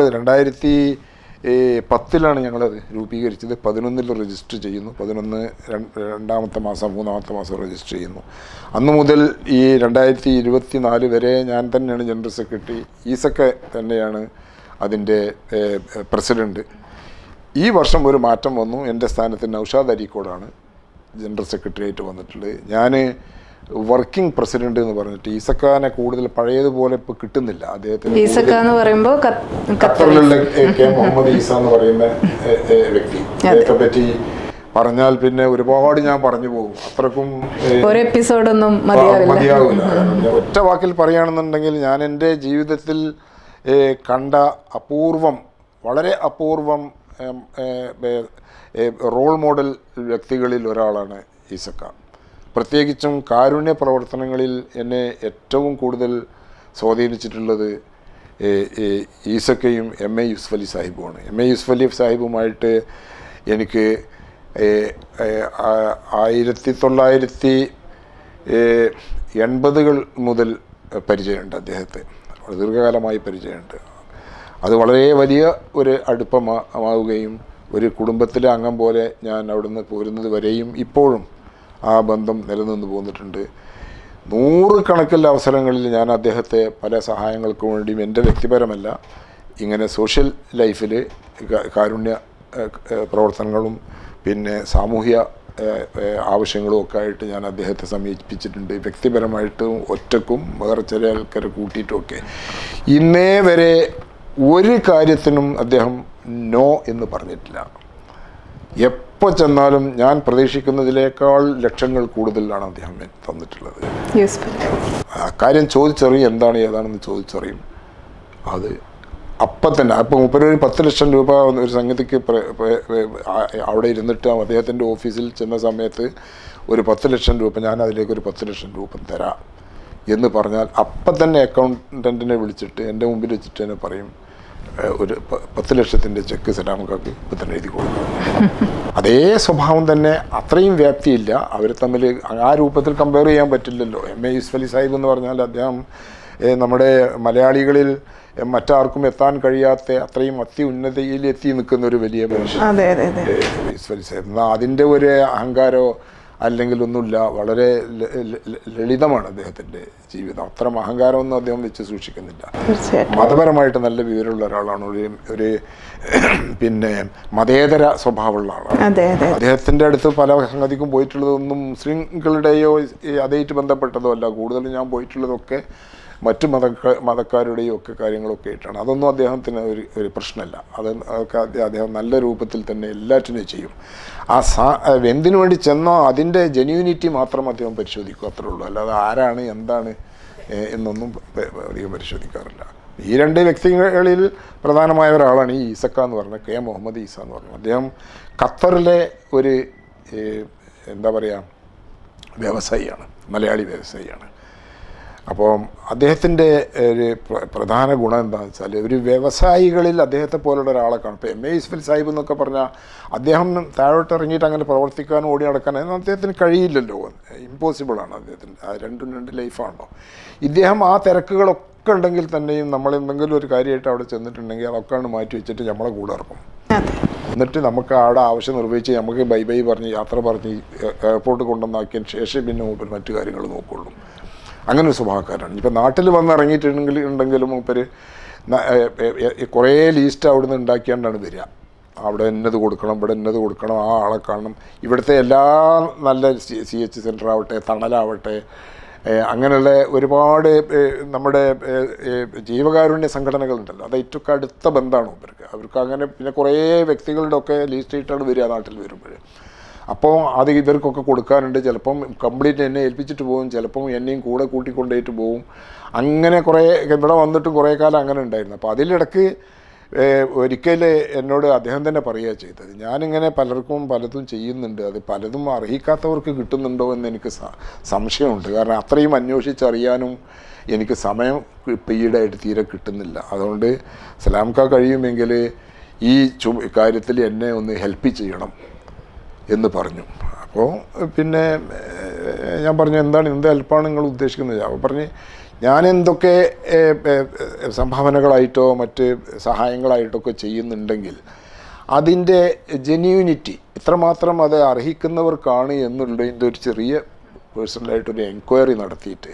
2010 ഞങ്ങളത് രൂപീകരിച്ചത്. 11 രജിസ്റ്റർ ചെയ്യുന്നു. 11 2-ാമത്തെ മാസം 3-ാമത്തെ മാസം രജിസ്റ്റർ ചെയ്യുന്നു. അന്നു മുതൽ ഈ 2024 വരെ ഞാൻ തന്നെയാണ് ജനറൽ സെക്രട്ടറി. ഈസൊക്കെ തന്നെയാണ് അതിൻ്റെ പ്രസിഡന്റ്. ഈ വർഷം ഒരു മാറ്റം വന്നു. എൻ്റെ സ്ഥാനത്ത് നൗഷാദ് അരീക്കോടാണ് ജനറൽ സെക്രട്ടറി ആയിട്ട് വന്നിട്ടുള്ളത്. ഞാൻ വർക്കിംഗ് പ്രസിഡന്റ് എന്ന് പറഞ്ഞിട്ട് ഈസക്കാനെ കൂടുതൽ പഴയതുപോലെ ഇപ്പോൾ കിട്ടുന്നില്ല. അദ്ദേഹത്തിന് ഖത്തറിലുള്ള K മുഹമ്മദ് ഈസ എന്ന് പറയുന്ന വ്യക്തി, അദ്ദേഹത്തെ പറ്റി പറഞ്ഞാൽ പിന്നെ ഒരുപാട് ഞാൻ പറഞ്ഞു പോകും. അത്രക്കും മതിയാവില്ല. ഒറ്റ വാക്കിൽ പറയുകയാണെന്നുണ്ടെങ്കിൽ ഞാൻ എൻ്റെ ജീവിതത്തിൽ കണ്ട വളരെ അപൂർവം റോൾ മോഡൽ വ്യക്തികളിൽ ഒരാളാണ് ഈസക്ക. പ്രത്യേകിച്ചും കാരുണ്യ പ്രവർത്തനങ്ങളിൽ എന്നെ ഏറ്റവും കൂടുതൽ സ്വാധീനിച്ചിട്ടുള്ളത് ഈസക്കയും MA യൂസുഫ് അലി സാഹിബുമാണ്. MA യൂസുഫ് അലി സാഹിബുമായിട്ട് എനിക്ക് 1980 മുതൽ പരിചയമുണ്ട്. അദ്ദേഹത്തെ ദീർഘകാലമായി പരിചയമുണ്ട്. അത് വളരെ വലിയ ഒരു അടുപ്പമാവുകയും ഒരു കുടുംബത്തിലെ അംഗം പോലെ ഞാൻ അവിടുന്ന് പോരുന്നത് വരെയും ഇപ്പോഴും ആ ബന്ധം നിലനിന്ന് പോന്നിട്ടുണ്ട്. 100 കണക്കിൽ അവസരങ്ങളിൽ ഞാൻ അദ്ദേഹത്തെ പല സഹായങ്ങൾക്കും വേണ്ടിയും എൻ്റെ വ്യക്തിപരമല്ല, ഇങ്ങനെ സോഷ്യൽ ലൈഫിൽ കാരുണ്യ പ്രവർത്തനങ്ങളും പിന്നെ സാമൂഹ്യ ആവശ്യങ്ങളും ഒക്കെ ആയിട്ട് ഞാൻ അദ്ദേഹത്തെ സമീപിച്ചിട്ടുണ്ട്. വ്യക്തിപരമായിട്ടും ഒറ്റക്കും വേറെ ചില ആൾക്കാരെ കൂട്ടിയിട്ടുമൊക്കെ. ഇന്നേ വരെ ഒരു കാര്യത്തിനും അദ്ദേഹം നോ എന്ന് പറഞ്ഞിട്ടില്ല. എപ്പോൾ ചെന്നാലും ഞാൻ പ്രതീക്ഷിക്കുന്നതിനേക്കാൾ ലക്ഷങ്ങൾ കൂടുതലാണ് അദ്ദേഹം തന്നിട്ടുള്ളത്. കാര്യം ചോദിച്ചറിയും, എന്താണ് ഏതാണെന്ന് ചോദിച്ചറിയും. അത് അപ്പം തന്നെ അപ്പം ഒരു 10 ലക്ഷം രൂപ ഒരു സംഗതിക്ക് അവിടെ ഇരുന്നിട്ട് അദ്ദേഹത്തിൻ്റെ ഓഫീസിൽ ചെന്ന സമയത്ത് ഒരു 10 ലക്ഷം രൂപ, ഞാൻ അതിലേക്ക് ഒരു 10 ലക്ഷം രൂപ തരാം എന്ന് പറഞ്ഞാൽ അപ്പം തന്നെ അക്കൗണ്ടൻറ്റിനെ വിളിച്ചിട്ട് എൻ്റെ മുമ്പിൽ വെച്ചിട്ട് തന്നെ പറയും, ഒരു 10 ലക്ഷത്തിൻ്റെ ചെക്ക് സലാംക്കാക്ക് ഇപ്പം തന്നെ എഴുതി കൊടുക്കും. അതേ സ്വഭാവം തന്നെ, അത്രയും വ്യാപ്തിയില്ല. അവർ തമ്മിൽ ആ രൂപത്തിൽ കമ്പയർ ചെയ്യാൻ പറ്റില്ലല്ലോ. MA യൂസുഫ് അലി സാഹിബ് എന്ന് പറഞ്ഞാൽ അദ്ദേഹം നമ്മുടെ മലയാളികളിൽ മറ്റാർക്കും എത്താൻ കഴിയാത്ത അത്രയും അത്യുന്നതിയിൽ എത്തി നിൽക്കുന്ന ഒരു വലിയ മനുഷ്യൻ യൂസുഫ് അലി സാഹിബ്. എന്നാൽ അതിൻ്റെ ഒരു അഹങ്കാരമോ അല്ലെങ്കിൽ ഒന്നുമില്ല. വളരെ ലളിതമാണ് അദ്ദേഹത്തിൻ്റെ ജീവിതം. അത്തരം അഹങ്കാരമൊന്നും അദ്ദേഹം വെച്ച് സൂക്ഷിക്കുന്നില്ല. മതപരമായിട്ട് നല്ല വിവരമുള്ള ഒരാളാണ്. ഒരു പിന്നെ മതേതര സ്വഭാവമുള്ള ആളാണ്. അദ്ദേഹത്തിൻ്റെ അടുത്ത് പല സംഗതിക്കും പോയിട്ടുള്ളതൊന്നും മുസ്ലിങ്ങളുടെയോ അതായിട്ട് ബന്ധപ്പെട്ടതോ അല്ല. കൂടുതലും ഞാൻ പോയിട്ടുള്ളതൊക്കെ മറ്റു മതക്കാരുടെയും ഒക്കെ കാര്യങ്ങളൊക്കെ ആയിട്ടാണ്. അതൊന്നും അദ്ദേഹത്തിന് ഒരു പ്രശ്നമല്ല. അതൊക്കെ അദ്ദേഹം നല്ല രൂപത്തിൽ തന്നെ എല്ലാറ്റിനും ചെയ്യും. എന്തിനു വേണ്ടി ചെന്നോ അതിൻ്റെ ജെന്യൂനിറ്റി മാത്രം അദ്ദേഹം പരിശോധിക്കും, അത്രേ ഉള്ളൂ. അല്ലാതെ ആരാണ് എന്താണ് എന്നൊന്നും അധികം പരിശോധിക്കാറില്ല. ഈ 2 വ്യക്തികളിൽ പ്രധാനമായ ഒരാളാണ് ഈ ഈസക്ക എന്ന് പറഞ്ഞ K മുഹമ്മദ് ഈസ എന്ന് പറഞ്ഞു. അദ്ദേഹം ഖത്തറിലെ ഒരു എന്താ പറയുക വ്യവസായിയാണ്, മലയാളി വ്യവസായിയാണ്. അപ്പോൾ അദ്ദേഹത്തിൻ്റെ ഒരു പ്രധാന ഗുണം എന്താണെന്ന് വെച്ചാൽ ഒരു വ്യവസായികളിൽ അദ്ദേഹത്തെ പോലുള്ള ഒരാളെ കാണും. ഇപ്പോൾ MA യൂസുഫ് അലി സാഹിബ് എന്നൊക്കെ പറഞ്ഞാൽ അദ്ദേഹം താഴോട്ട് ഇറങ്ങിയിട്ട് അങ്ങനെ പ്രവർത്തിക്കാനും ഓടി നടക്കാനും അദ്ദേഹത്തിന് കഴിയില്ലല്ലോ, ഇമ്പോസിബിളാണ് അദ്ദേഹത്തിന്. രണ്ടും 2 ലൈഫാണല്ലോ. ഇദ്ദേഹം ആ തിരക്കുകളൊക്കെ ഉണ്ടെങ്കിൽ തന്നെയും നമ്മൾ എന്തെങ്കിലും ഒരു കാര്യമായിട്ട് അവിടെ ചെന്നിട്ടുണ്ടെങ്കിൽ അതൊക്കെയാണ് മാറ്റി വെച്ചിട്ട് നമ്മളെ കൂടെ ഇറക്കും. എന്നിട്ട് നമുക്ക് അവിടെ ആവശ്യം നിർവഹിച്ച് നമുക്ക് ബൈ ബൈ പറഞ്ഞ് യാത്ര പറഞ്ഞ് എയർപോർട്ട് കൊണ്ടുവന്നാക്കിയതിന് ശേഷം പിന്നെ മറ്റു കാര്യങ്ങൾ നോക്കുള്ളൂ. അങ്ങനെ ഒരു സ്വഭാവക്കാരാണ്. ഇപ്പം നാട്ടിൽ വന്ന് ഇറങ്ങിയിട്ടുണ്ടെങ്കിലും മൂപ്പര് കുറേ ലീസ്റ്റ് അവിടെ നിന്ന് ഉണ്ടാക്കിയാണ്ടാണ് വരിക. അവിടെ ഇന്നത് കൊടുക്കണം, ഇവിടെ ഇന്നത് കൊടുക്കണം, ആ ആളെ കാണണം. ഇവിടുത്തെ എല്ലാ നല്ല CH സെൻ്റർ ആവട്ടെ, തണലാവട്ടെ, അങ്ങനെയുള്ള ഒരുപാട് നമ്മുടെ ജീവകാരുണ്യ സംഘടനകളുണ്ടല്ലോ, അത് ഏറ്റവും അടുത്ത ബന്ധമാണ് അവർക്ക്. അങ്ങനെ പിന്നെ കുറേ വ്യക്തികളുടെ ഒക്കെ ലീസ്റ്റ് ആയിട്ടാണ് വരിക നാട്ടിൽ വരുമ്പോൾ. അപ്പോൾ അത് ഇവർക്കൊക്കെ കൊടുക്കാനുണ്ട്. ചിലപ്പം കംപ്ലീറ്റ് എന്നെ ഏൽപ്പിച്ചിട്ട് പോകും, ചിലപ്പം എന്നെയും കൂടെ കൂട്ടിക്കൊണ്ടേറ്റ് പോകും. അങ്ങനെ കുറേ ഇവിടെ വന്നിട്ട് കുറേ കാലം അങ്ങനെ ഉണ്ടായിരുന്നു. അപ്പോൾ അതിലിടക്ക് ഒരിക്കൽ എന്നോട് അദ്ദേഹം തന്നെ പറയുക ചെയ്തത്, ഞാനിങ്ങനെ പലർക്കും പലതും ചെയ്യുന്നുണ്ട്, അത് പലതും അർഹിക്കാത്തവർക്ക് കിട്ടുന്നുണ്ടോ എന്ന് എനിക്ക് സംശയമുണ്ട്. കാരണം അത്രയും അന്വേഷിച്ചറിയാനും എനിക്ക് സമയം ഈടായിട്ട് തീരെ കിട്ടുന്നില്ല. അതുകൊണ്ട് സലാംക്ക കഴിയുമെങ്കിൽ ഈ കാര്യത്തിൽ എന്നെ ഒന്ന് ഹെൽപ്പ് ചെയ്യണം എന്ന് പറഞ്ഞു. അപ്പോൾ പിന്നെ ഞാൻ പറഞ്ഞു, എന്ത് ഹെൽപ്പാണ് നിങ്ങൾ ഉദ്ദേശിക്കുന്നത്? അപ്പോൾ പറഞ്ഞ്, ഞാൻ എന്തൊക്കെ സംഭാവനകളായിട്ടോ മറ്റ് സഹായങ്ങളായിട്ടൊക്കെ ചെയ്യുന്നുണ്ടെങ്കിൽ അതിൻ്റെ ജെന്യൂനിറ്റി എത്രമാത്രം അത് അർഹിക്കുന്നവർക്കാണ് എന്നുള്ളതിൻ്റെ ഒരു ചെറിയ പേഴ്സണലായിട്ടൊരു എൻക്വയറി നടത്തിയിട്ട്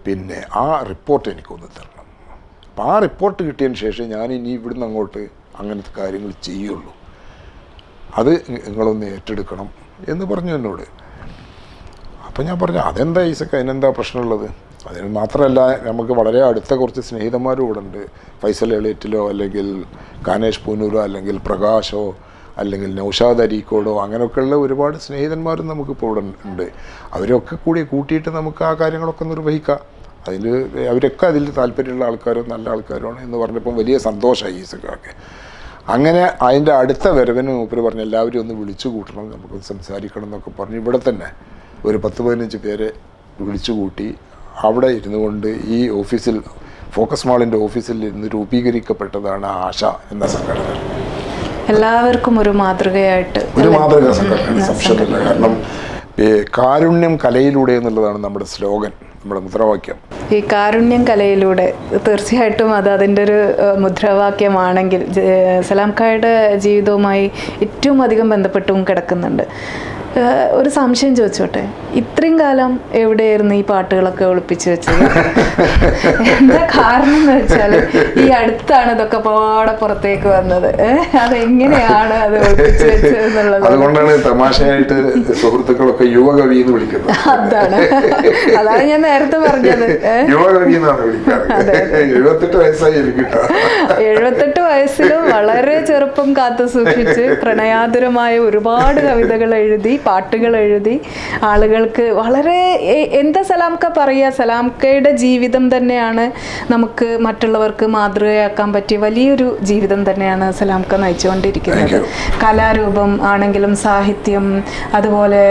പിന്നെ ആ റിപ്പോർട്ട് എനിക്കൊന്ന് തരണം. അപ്പോൾ ആ റിപ്പോർട്ട് കിട്ടിയതിന് ശേഷം ഞാൻ ഇനി ഇവിടുന്ന് അങ്ങോട്ട് അങ്ങനത്തെ കാര്യങ്ങൾ ചെയ്യുള്ളൂ, അത് നിങ്ങളൊന്ന് ഏറ്റെടുക്കണം എന്ന് പറഞ്ഞു എന്നോട്. അപ്പോൾ ഞാൻ പറഞ്ഞു, അതെന്താ ഈസക്ക, അതിനെന്താ പ്രശ്നമുള്ളത്? അതിന് മാത്രമല്ല, നമുക്ക് വളരെ അടുത്ത കുറച്ച് സ്നേഹിതന്മാരും ഇവിടെ ഉണ്ട്. ഫൈസൽ എളേറ്റിലോ അല്ലെങ്കിൽ കാനേഷ് പൂനൂരോ അല്ലെങ്കിൽ പ്രകാശോ അല്ലെങ്കിൽ നൗഷാദ് അരീക്കോടോ അങ്ങനെയൊക്കെയുള്ള ഒരുപാട് സ്നേഹിതന്മാരും നമുക്കിപ്പോൾ ഇവിടെ ഉണ്ട്. അവരൊക്കെ കൂടി കൂട്ടിയിട്ട് നമുക്ക് ആ കാര്യങ്ങളൊക്കെ നിർവഹിക്കാം. അവരൊക്കെ അതിൽ താല്പര്യമുള്ള ആൾക്കാരും നല്ല ആൾക്കാരുമാണ് എന്ന് പറഞ്ഞപ്പം വലിയ സന്തോഷമായി ഈസക്കൊക്കെ. അങ്ങനെ അതിൻ്റെ അടുത്ത വരവിന് മൂപ്പര് പറഞ്ഞു, എല്ലാവരും ഒന്ന് വിളിച്ചു കൂട്ടണം, നമുക്ക് സംസാരിക്കണം എന്നൊക്കെ പറഞ്ഞു ഇവിടെ തന്നെ ഒരു 10-15 പേരെ വിളിച്ചു കൂട്ടി അവിടെ ഇരുന്നു കൊണ്ട് ഈ ഓഫീസിൽ ഫോക്കസ് മാളിൻ്റെ ഓഫീസിൽ ഇരുന്ന് രൂപീകരിക്കപ്പെട്ടതാണ് ആശ എന്ന സംഘടന. എല്ലാവർക്കും ഒരു മാതൃകയായിട്ട് ഒരു മാതൃക സംഘടന, സംശയമില്ല. കാരണം കാരുണ്യം കലയിലൂടെ എന്നുള്ളതാണ് നമ്മുടെ സ്ലോഗൻ, നമ്മുടെ മുദ്രാവാക്യം. ഈ കാരുണ്യം കലയിലൂടെ തീർച്ചയായിട്ടും അത് അതിൻ്റെ ഒരു മുദ്രാവാക്യമാണെങ്കിൽ സലാംക്കായുടെ ജീവിതവുമായി ഏറ്റവും അധികം ബന്ധപ്പെട്ടും കിടക്കുന്നുണ്ട്. ഒരു സംശയം ചോദിച്ചോട്ടെ, ഇത്രയും കാലം എവിടെയായിരുന്നു ഈ പാട്ടുകളൊക്കെ ഒളിപ്പിച്ചു വെച്ചത്? എന്താ കാരണം എന്ന് വെച്ചാൽ ഈ അടുത്താണ് ഇതൊക്കെ പാടെ പുറത്തേക്ക് വന്നത്. അതെങ്ങനെയാണ് അത് ഒളിപ്പിച്ചു വെച്ചത് എന്നുള്ളത്. അതുകൊണ്ടാണ് തമാശയായിട്ട് സുഹൃത്തുക്കളൊക്കെ യുവകവി എന്ന് വിളിക്കുന്നത്. അതാണ് ഞാൻ നേരത്തെ പറഞ്ഞത്, യുവകവി എന്നാണ് വിളിക്കാറ്. 78 വയസ്സായി എനിക്കിട്ടോ. 78 വയസ്സിലും വളരെ ചെറുപ്പം കാത്തു സൂക്ഷിച്ച് പ്രണയാതുരമായ ഒരുപാട് കവിതകൾ എഴുതി, പാട്ടുകൾ എഴുതി, ആളുകൾക്ക് വളരെ എന്താ സലാംക്ക പറയുക, സലാംക്കയുടെ ജീവിതം തന്നെയാണ് നമുക്ക് മറ്റുള്ളവർക്ക് മാതൃകയാക്കാൻ പറ്റിയ വലിയൊരു ജീവിതം തന്നെയാണ് സലാംക്ക നയിച്ചുകൊണ്ടിരിക്കുന്നത്. കലാരൂപം ആണെങ്കിലും സാഹിത്യം, അതുപോലെ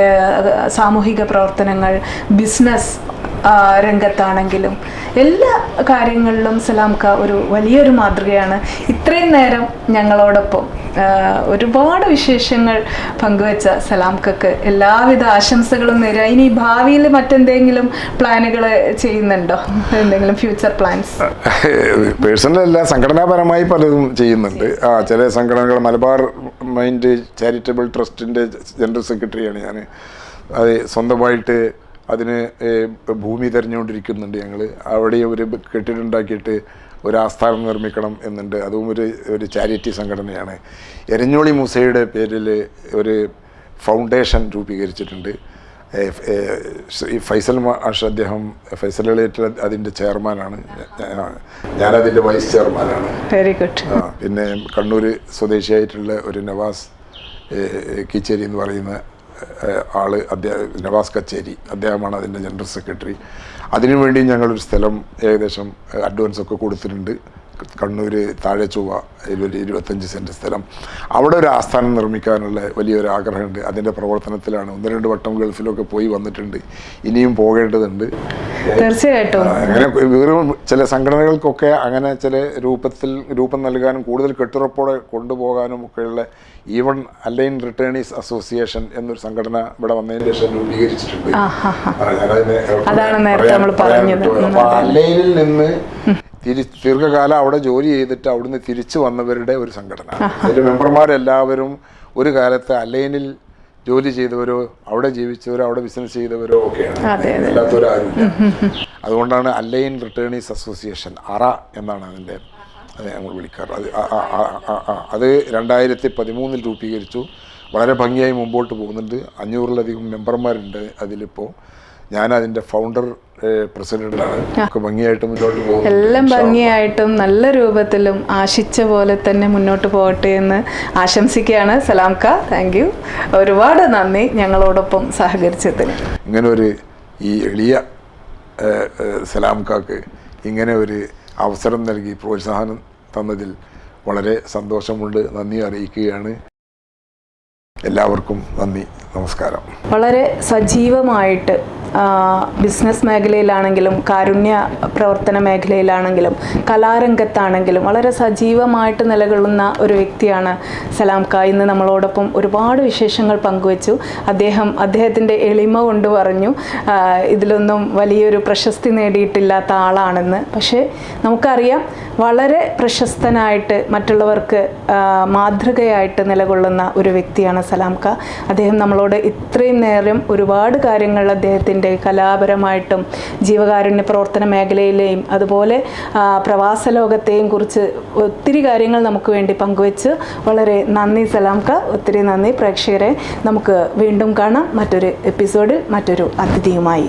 സാമൂഹിക പ്രവർത്തനങ്ങൾ, ബിസിനസ് രംഗത്താണെങ്കിലും എല്ലാ കാര്യങ്ങളിലും സലാംക്ക ഒരു വലിയൊരു മാതൃകയാണ്. ഇത്രയും നേരം ഞങ്ങളോടൊപ്പം ഒരുപാട് വിശേഷങ്ങൾ പങ്കുവെച്ച സലാംക്കക്ക് എല്ലാവിധ ആശംസകളും നേരുക. ഇനി ഭാവിയിൽ മറ്റെന്തെങ്കിലും പ്ലാനുകൾ ചെയ്യുന്നുണ്ടോ? എന്തെങ്കിലും ഫ്യൂച്ചർ പ്ലാൻസ്? പേഴ്സണലല്ല, സംഘടനാപരമായി പലതും ചെയ്യുന്നുണ്ട്. ചില സംഘടനകൾ, മലബാർ മൈൻഡ് ചാരിറ്റബിൾ ട്രസ്റ്റിൻ്റെ ജനറൽ സെക്രട്ടറിയാണ് ഞാൻ. അത് സ്വന്തമായിട്ട് അതിന് ഭൂമി തിരഞ്ഞുകൊണ്ടിരിക്കുന്നുണ്ട് ഞങ്ങൾ. അവിടെ ഒരു കെട്ടിടം ഉണ്ടാക്കിയിട്ട് ഒരു ആസ്ഥാനം നിർമ്മിക്കണം എന്നുണ്ട്. അതും ഒരു ചാരിറ്റി സംഘടനയാണ്. എരഞ്ഞോളി മൂസയുടെ പേരിൽ ഒരു ഫൗണ്ടേഷൻ രൂപീകരിച്ചിട്ടുണ്ട്. ഈ ഫൈസൽ മാഷ്, അദ്ദേഹം ഫൈസൽ എളേറ്റ് അതിൻ്റെ ചെയർമാനാണ്, ഞാനതിൻ്റെ വൈസ് ചെയർമാനാണ്. Very good. പിന്നെ കണ്ണൂർ സ്വദേശിയായിട്ടുള്ള ഒരു നവാസ് കിച്ചേരി എന്ന് പറയുന്ന ആള്, നവാസ് കച്ചേരി, അദ്ദേഹമാണ് അതിൻ്റെ ജനറൽ സെക്രട്ടറി. അതിനുവേണ്ടി ഞങ്ങളൊരു സ്ഥലം ഏകദേശം അഡ്വാൻസ് ഒക്കെ കൊടുത്തിട്ടുണ്ട്. കണ്ണൂർ താഴെ ചൊവ്വ ഒരു 25 സെൻറ്റ് സ്ഥലം. അവിടെ ഒരു ആസ്ഥാനം നിർമ്മിക്കാനുള്ള വലിയൊരു ആഗ്രഹമുണ്ട്. അതിൻ്റെ പ്രവർത്തനത്തിലാണ്. 1-2 വട്ടം ഗൾഫിലൊക്കെ പോയി വന്നിട്ടുണ്ട്. ഇനിയും പോകേണ്ടതുണ്ട്. തീർച്ചയായിട്ടും അങ്ങനെ വെറും ചില സംഘടനകൾക്കൊക്കെ അങ്ങനെ ചില രൂപം നൽകാനും കൂടുതൽ കെട്ടുറപ്പോടെ കൊണ്ടുപോകാനും ഒക്കെയുള്ള ഈവൺ അലൈൻ റിട്ടേണീസ് അസോസിയേഷൻ എന്നൊരു സംഘടന ഇവിടെ വന്നതിന് ശേഷം രൂപീകരിച്ചിട്ടുണ്ട്. അപ്പോൾ അലൈനിൽ നിന്ന് ദീർഘകാലം അവിടെ ജോലി ചെയ്തിട്ട് അവിടുന്ന് തിരിച്ചു വന്നവരുടെ ഒരു സംഘടന. അതിൻ്റെ മെമ്പർമാരെല്ലാവരും ഒരു കാലത്ത് അലൈനിൽ ജോലി ചെയ്തവരോ അവിടെ ജീവിച്ചവരോ അവിടെ ബിസിനസ് ചെയ്തവരോ ഒക്കെയാണ്, അല്ലാത്തവരോ ആരുമില്ല. അതുകൊണ്ടാണ് അലൈൻ റിട്ടേണീസ് അസോസിയേഷൻ, അറ എന്നാണ് അതിൻ്റെ ഞങ്ങൾ വിളിക്കാറ്. അത് 2013 രൂപീകരിച്ചു. വളരെ ഭംഗിയായി മുമ്പോട്ട് പോകുന്നുണ്ട്. 500-ലധികം മെമ്പർമാരുണ്ട് അതിലിപ്പോൾ. ഞാൻ അതിൻ്റെ ഫൗണ്ടർ പ്രസിഡന്റാണ്. ഭംഗിയായിട്ട് മുന്നോട്ട് പോകും. എല്ലാം ഭംഗിയായിട്ടും നല്ല രൂപത്തിലും ആശിച്ച പോലെ തന്നെ മുന്നോട്ട് പോകട്ടെ എന്ന് ആശംസിക്കുകയാണ്. സലാംക്ക, താങ്ക് യു. ഒരുപാട് നന്ദി ഞങ്ങളോടൊപ്പം സഹകരിച്ചതിന്. ഇങ്ങനെ ഒരു ഈ എളിയ സലാംക്കാക്ക് ഇങ്ങനെ ഒരു അവസരം നൽകി പ്രോത്സാഹനം തന്നതിൽ വളരെ സന്തോഷമുണ്ട്. നന്ദി അറിയിക്കുകയാണ്. എല്ലാവർക്കും നന്ദി, നമസ്കാരം. വളരെ സജീവമായിട്ട് ബിസിനസ് മേഖലയിലാണെങ്കിലും കാരുണ്യ പ്രവർത്തന മേഖലയിലാണെങ്കിലും കലാരംഗത്താണെങ്കിലും വളരെ സജീവമായിട്ട് നിലകൊള്ളുന്ന ഒരു വ്യക്തിയാണ് സലാംക്ക. ഇന്ന് നമ്മളോടൊപ്പം ഒരുപാട് വിശേഷങ്ങൾ പങ്കുവച്ചു. അദ്ദേഹത്തിൻ്റെ എളിമ കൊണ്ട് പറഞ്ഞു ഇതിലൊന്നും വലിയൊരു പ്രശസ്തി നേടിയിട്ടില്ലാത്ത ആളാണെന്ന്. പക്ഷേ നമുക്കറിയാം വളരെ പ്രശസ്തനായിട്ട് മറ്റുള്ളവർക്ക് മാതൃകയായിട്ട് നിലകൊള്ളുന്ന ഒരു വ്യക്തിയാണ് സലാംക്ക. അദ്ദേഹം നമ്മളോട് ഇത്രയും നേരം ഒരുപാട് കാര്യങ്ങൾ അദ്ദേഹത്തിൻ്റെ കലാപരമായിട്ടും ജീവകാരുണ്യ പ്രവർത്തന മേഖലയിലെയും അതുപോലെ പ്രവാസ ലോകത്തെയും കുറിച്ച് ഒത്തിരി കാര്യങ്ങൾ നമുക്ക് വേണ്ടി പങ്കുവെച്ച് വളരെ നന്ദി സലാംക്ക. ഒത്തിരി നന്ദി. പ്രേക്ഷകരെ, നമുക്ക് വീണ്ടും കാണാം മറ്റൊരു എപ്പിസോഡിൽ മറ്റൊരു അതിഥിയുമായി.